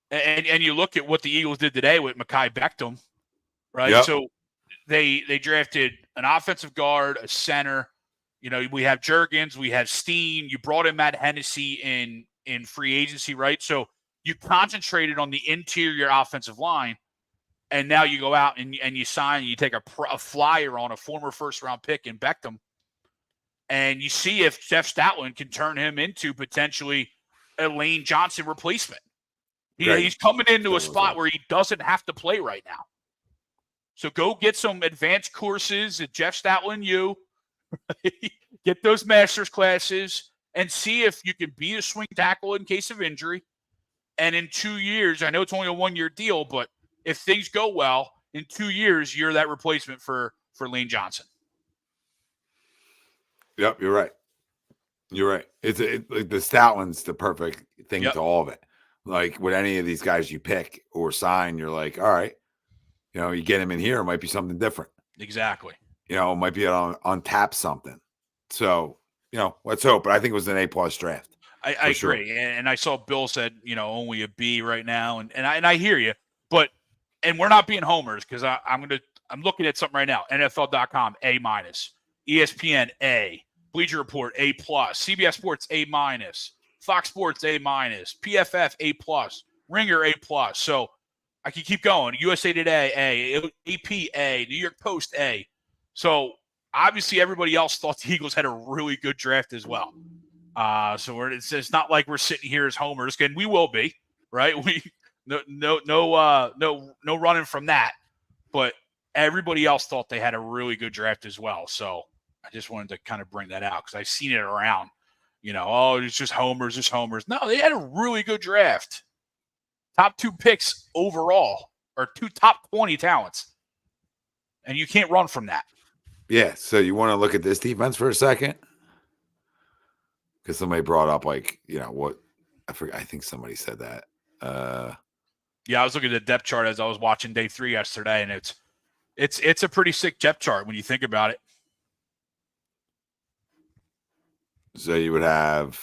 And you look at what the Eagles did today with Mekhi Beckham, right? Yep. So they drafted an offensive guard, a center. You know, we have Jurgens, we have Steen. You brought in Matt Hennessy in free agency, right? So you concentrated on the interior offensive line, and now you go out and you sign, you take a flyer on a former first-round pick in Beckham, and you see if Jeff Stoutland can turn him into potentially a Lane Johnson replacement. He's coming into a spot where he doesn't have to play right now. So go get some advanced courses at Jeff Stoutland U. Get those master's classes and see if you can be a swing tackle in case of injury. And in 2 years, I know it's only a 1-year deal, but if things go well, in 2 years, you're that replacement for Lane Johnson. Yep, you're right. You're right. Like the Stoutland's the perfect thing to all of it. Like with any of these guys you pick or sign, you're like, all right, you get him in here, it might be something different. Exactly. It might be on tap something. So, let's hope. But I think it was an A+ draft. I agree. Sure. And I saw Bill said, only a B right now. And I hear you. But we're not being homers because I'm looking at something right now. NFL.com, A-. ESPN, A. Bleacher Report, A+. CBS Sports, A-. Fox Sports, A-. PFF, A+. Ringer, A+. So I can keep going. USA Today, A. AP, A. New York Post, A. So obviously everybody else thought the Eagles had a really good draft as well. So it's not like we're sitting here as homers, and we will be, right? We no running from that. But everybody else thought they had a really good draft as well. So I just wanted to kind of bring that out because I've seen it around. It's just homers, just homers. No, they had a really good draft. Top 2 picks overall, or 2 top 20 talents. And you can't run from that. Yeah, so you want to look at this defense for a second? Because somebody brought up, what I forgot. I think somebody said that. Yeah, I was looking at the depth chart as I was watching day 3 yesterday, and it's a pretty sick depth chart when you think about it. So you would have,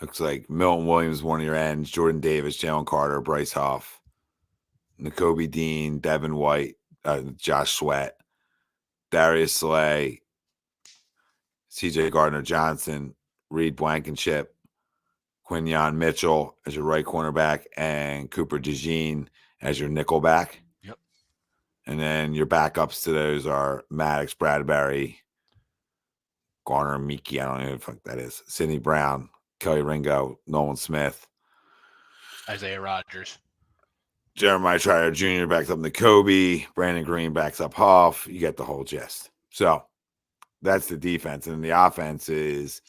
looks like Milton Williams, one of your ends, Jordan Davis, Jalen Carter, Bryce Huff, Nakobe Dean, Devin White, Josh Sweat, Darius Slay, CJ Gardner-Johnson, Reed Blankenship, Quinyon Mitchell as your right cornerback, and Cooper DeJean as your nickel back. Yep. And then your backups to those are Maddox, Bradbury, Garner Miki, I don't know who the fuck that is, Sidney Brown, Kelly Ringo, Nolan Smith, Isaiah Rodgers, Jeremiah Trotter Jr. backs up Nakobe, Brandon Green backs up Huff. You get the whole gist. So that's the defense. And the offense is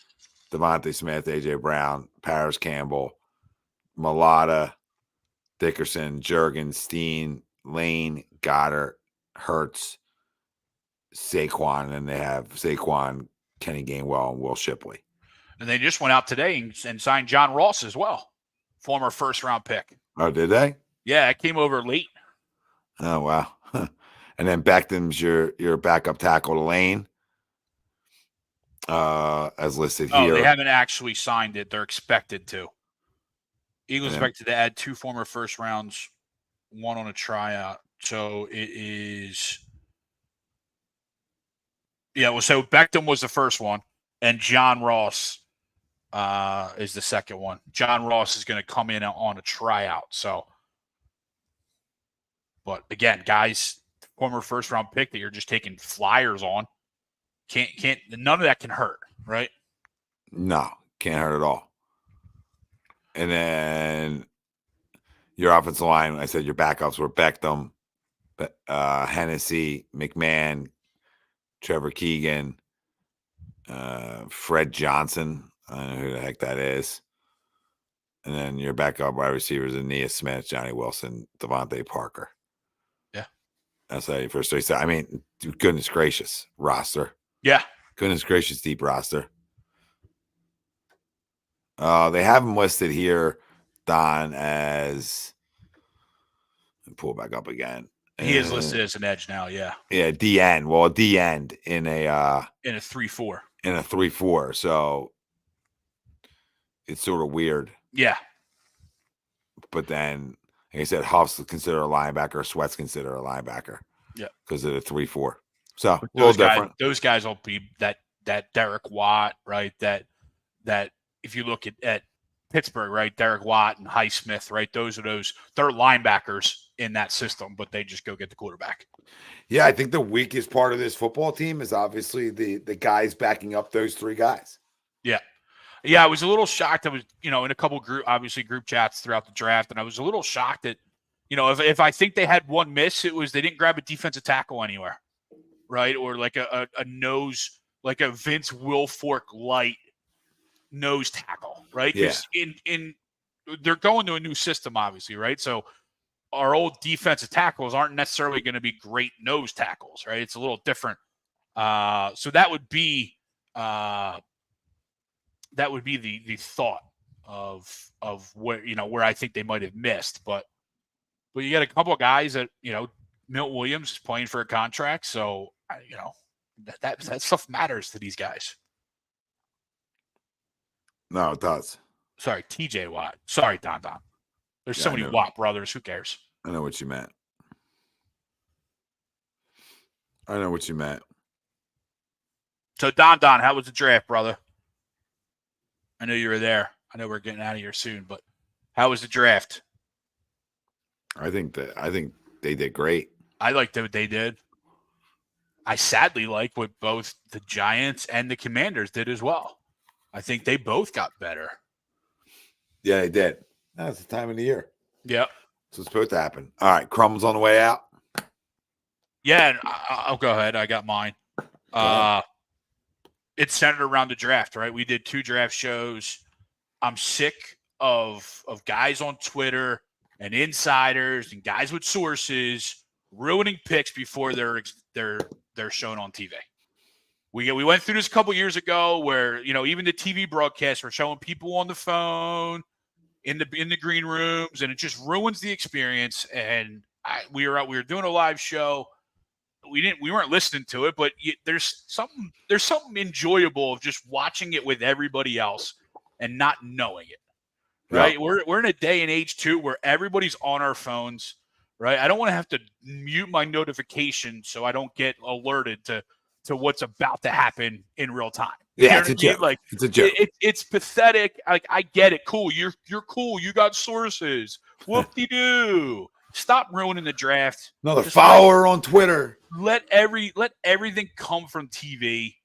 Devontae Smith, A.J. Brown, Paris Campbell, Mulata, Dickerson, Jurgens, Steen, Lane, Goddard, Hurts, Saquon. And then they have Saquon, Kenny Gainwell, and Will Shipley. And they just went out today and signed John Ross as well, former first-round pick. Oh, did they? Yeah, it came over late. Oh, wow. And then Beckham's your backup tackle to Lane, as listed here. Oh, they haven't actually signed it. They're expected to. Eagles expected to add 2 former first rounds, 1 on a tryout. So it is. Yeah, well, so Beckham was the first one, and John Ross is the second one. John Ross is going to come in on a tryout. So, but again, guys, former first round pick that you're just taking flyers on, can't none of that can hurt, right? No, can't hurt at all. And then your offensive line, I said your backups were Beckham, Hennessy, McMahon, Trevor Keegan, Fred Johnson. I don't know who the heck that is. And then your backup wide receivers, Aeneas Smith, Johnny Wilson, Devontae Parker. Yeah. That's how you first say. I mean, goodness gracious, roster. Yeah. Goodness gracious, deep roster. They have them listed here Don as. Pull back up again. He is listed as an edge now. Yeah. Yeah, D end. Well, D end in a 3-4. In a 3-4. So it's sort of weird. Yeah. But then, like I said, Huff's considered a linebacker. Sweat's considered a linebacker. Yeah. Because of the 3-4. So a little different. Those guys will be that Derek Watt, right? That if you look at Pittsburgh, right? Derek Watt and Highsmith, right? They're linebackers in that system, but they just go get the quarterback. Yeah, I think the weakest part of this football team is obviously the guys backing up those three guys. Yeah. Yeah, I was a little shocked. I was, in a couple group chats throughout the draft, and I was a little shocked that, if I think they had one miss, it was they didn't grab a defensive tackle anywhere, right? Or like a nose, like a Vince Wilfork light nose tackle, right? Because they're going to a new system, obviously, right? So our old defensive tackles aren't necessarily going to be great nose tackles, right? It's a little different. So that would be the thought of where I think they might have missed, but you got a couple of guys that Milt Williams is playing for a contract, so that stuff matters to these guys. No, it does. Sorry, TJ Watt. Sorry, Don. There's so many Watt brothers. Who cares? I know what you meant. So Don, how was the draft, brother? I know you were there. I know we're getting out of here soon, but how was the draft? I think they did great. I liked what they did. I sadly like what both the Giants and the Commanders did as well. I think they both got better. Yeah, they did. That's the time of the year. Yep. So it's supposed to happen. All right, Crumb's on the way out. Yeah, and I'll go ahead. I got mine. It's centered around the draft, right? We did 2 draft shows. I'm sick of guys on Twitter and insiders and guys with sources ruining picks before they're shown on TV. We went through this a couple years ago where even the TV broadcasts were showing people on the phone in the green rooms, and it just ruins the experience. And we were doing a live show. We weren't listening to it, but there's something enjoyable of just watching it with everybody else and not knowing it. Right? Yeah. We're in a day and age too where everybody's on our phones. Right? I don't want to have to mute my notifications so I don't get alerted to what's about to happen in real time. Yeah, it's a joke. Like, it's a joke. It's pathetic. Like, I get it. Cool. You're cool. You got sources. Whoop-de-doo. Stop ruining the draft. Another follower on Twitter. Let everything come from TV.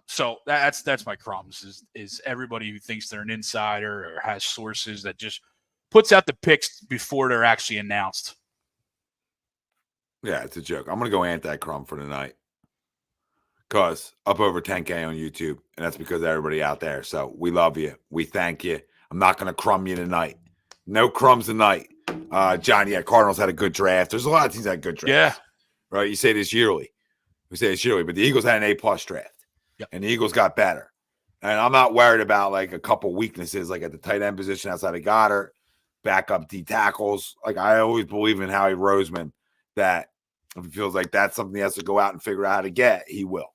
So that's my crumbs is everybody who thinks they're an insider or has sources that just puts out the picks before they're actually announced. Yeah, it's a joke. I'm gonna go anti-crumb for tonight. Cause up over 10K on YouTube, and that's because of everybody out there. So we love you. We thank you. I'm not gonna crumb you tonight. No crumbs tonight. John, Cardinals had a good draft. There's a lot of teams that had good drafts. Yeah. Right. You say this yearly. We say this yearly, but the Eagles had an A+ draft. Yep. And the Eagles got better. And I'm not worried about like a couple weaknesses, like at the tight end position outside of Goddard, backup D tackles. Like I always believe in Howie Roseman that if he feels like that's something he has to go out and figure out how to get, he will.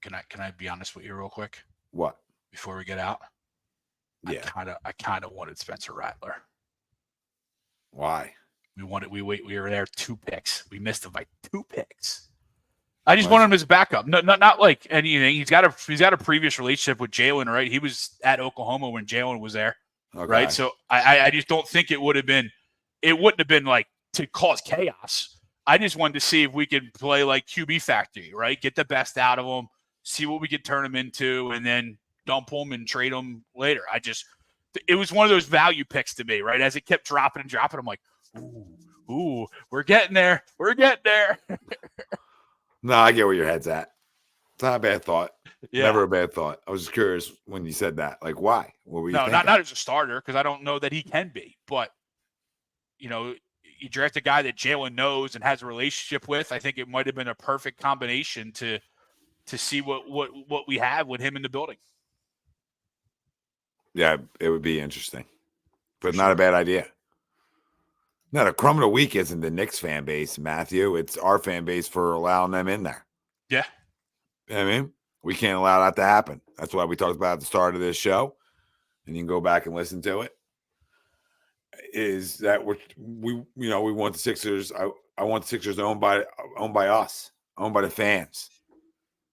Can I be honest with you real quick? What? Before we get out? Yeah. I kind of wanted Spencer Rattler. Why? We were there 2 picks. We missed him by 2 picks. I just wanted him as a backup. No, not like anything. He's got a previous relationship with Jalen, right? He was at Oklahoma when Jalen was there. Okay. Right. So I just don't think it wouldn't have been like to cause chaos. I just wanted to see if we could play like QB Factory, right? Get the best out of them, see what we could turn them into, and then dump them and trade them later. It was one of those value picks to me, right? As it kept dropping, I'm like, ooh, we're getting there. We're getting there. No, I get where your head's at. It's not a bad thought. Yeah. Never a bad thought. I was just curious when you said that. Like, why? What were you thinking? Not as a starter, because I don't know that he can be. But, you draft a guy that Jalen knows and has a relationship with. I think it might have been a perfect combination to see what we have with him in the building. Yeah, it would be interesting, but not a bad idea. No, the crumb of the week isn't the Knicks fan base, Matthew. It's our fan base for allowing them in there. Yeah. You know what I mean, we can't allow that to happen. That's why we talked about at the start of this show, and you can go back and listen to it. Is that we want the Sixers? I want the Sixers owned by us, owned by the fans,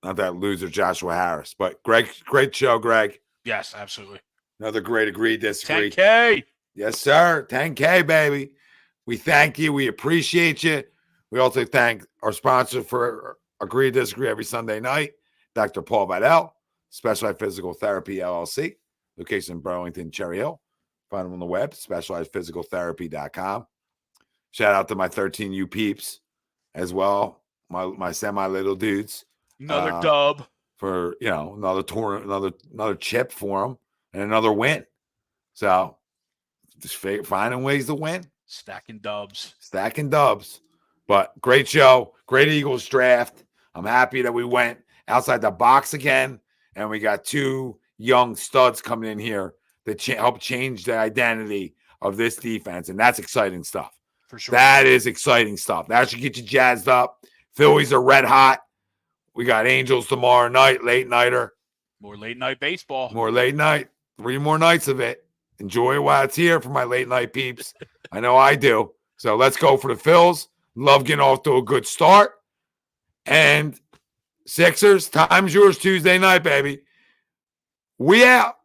not that loser Joshua Harris. But Greg, great show, Greg. Yes, absolutely. Another great agree, disagree. 10K. Yes, sir. 10K, baby. We thank you. We appreciate you. We also thank our sponsor for Agree, Disagree every Sunday night, Dr. Paul Vidal, Specialized Physical Therapy, LLC, location in Burlington, Cherry Hill. Find them on the web, specializedphysicaltherapy.com. Shout out to my 13U peeps as well, my semi-little dudes. Another dub. For, another tournament, another chip for them, and another win. So, just finding ways to win. Stacking dubs. But great show. Great Eagles draft. I'm happy that we went outside the box again. And we got two young studs coming in here that help change the identity of this defense. And that's exciting stuff. For sure. That is exciting stuff. That should get you jazzed up. Phillies are red hot. We got Angels tomorrow night, late nighter. More late night baseball. More late night. 3 more nights of it. Enjoy it while it's here for my late night peeps. I know I do. So let's go for the Phils. Love getting off to a good start. And Sixers, time's yours Tuesday night, baby. We out.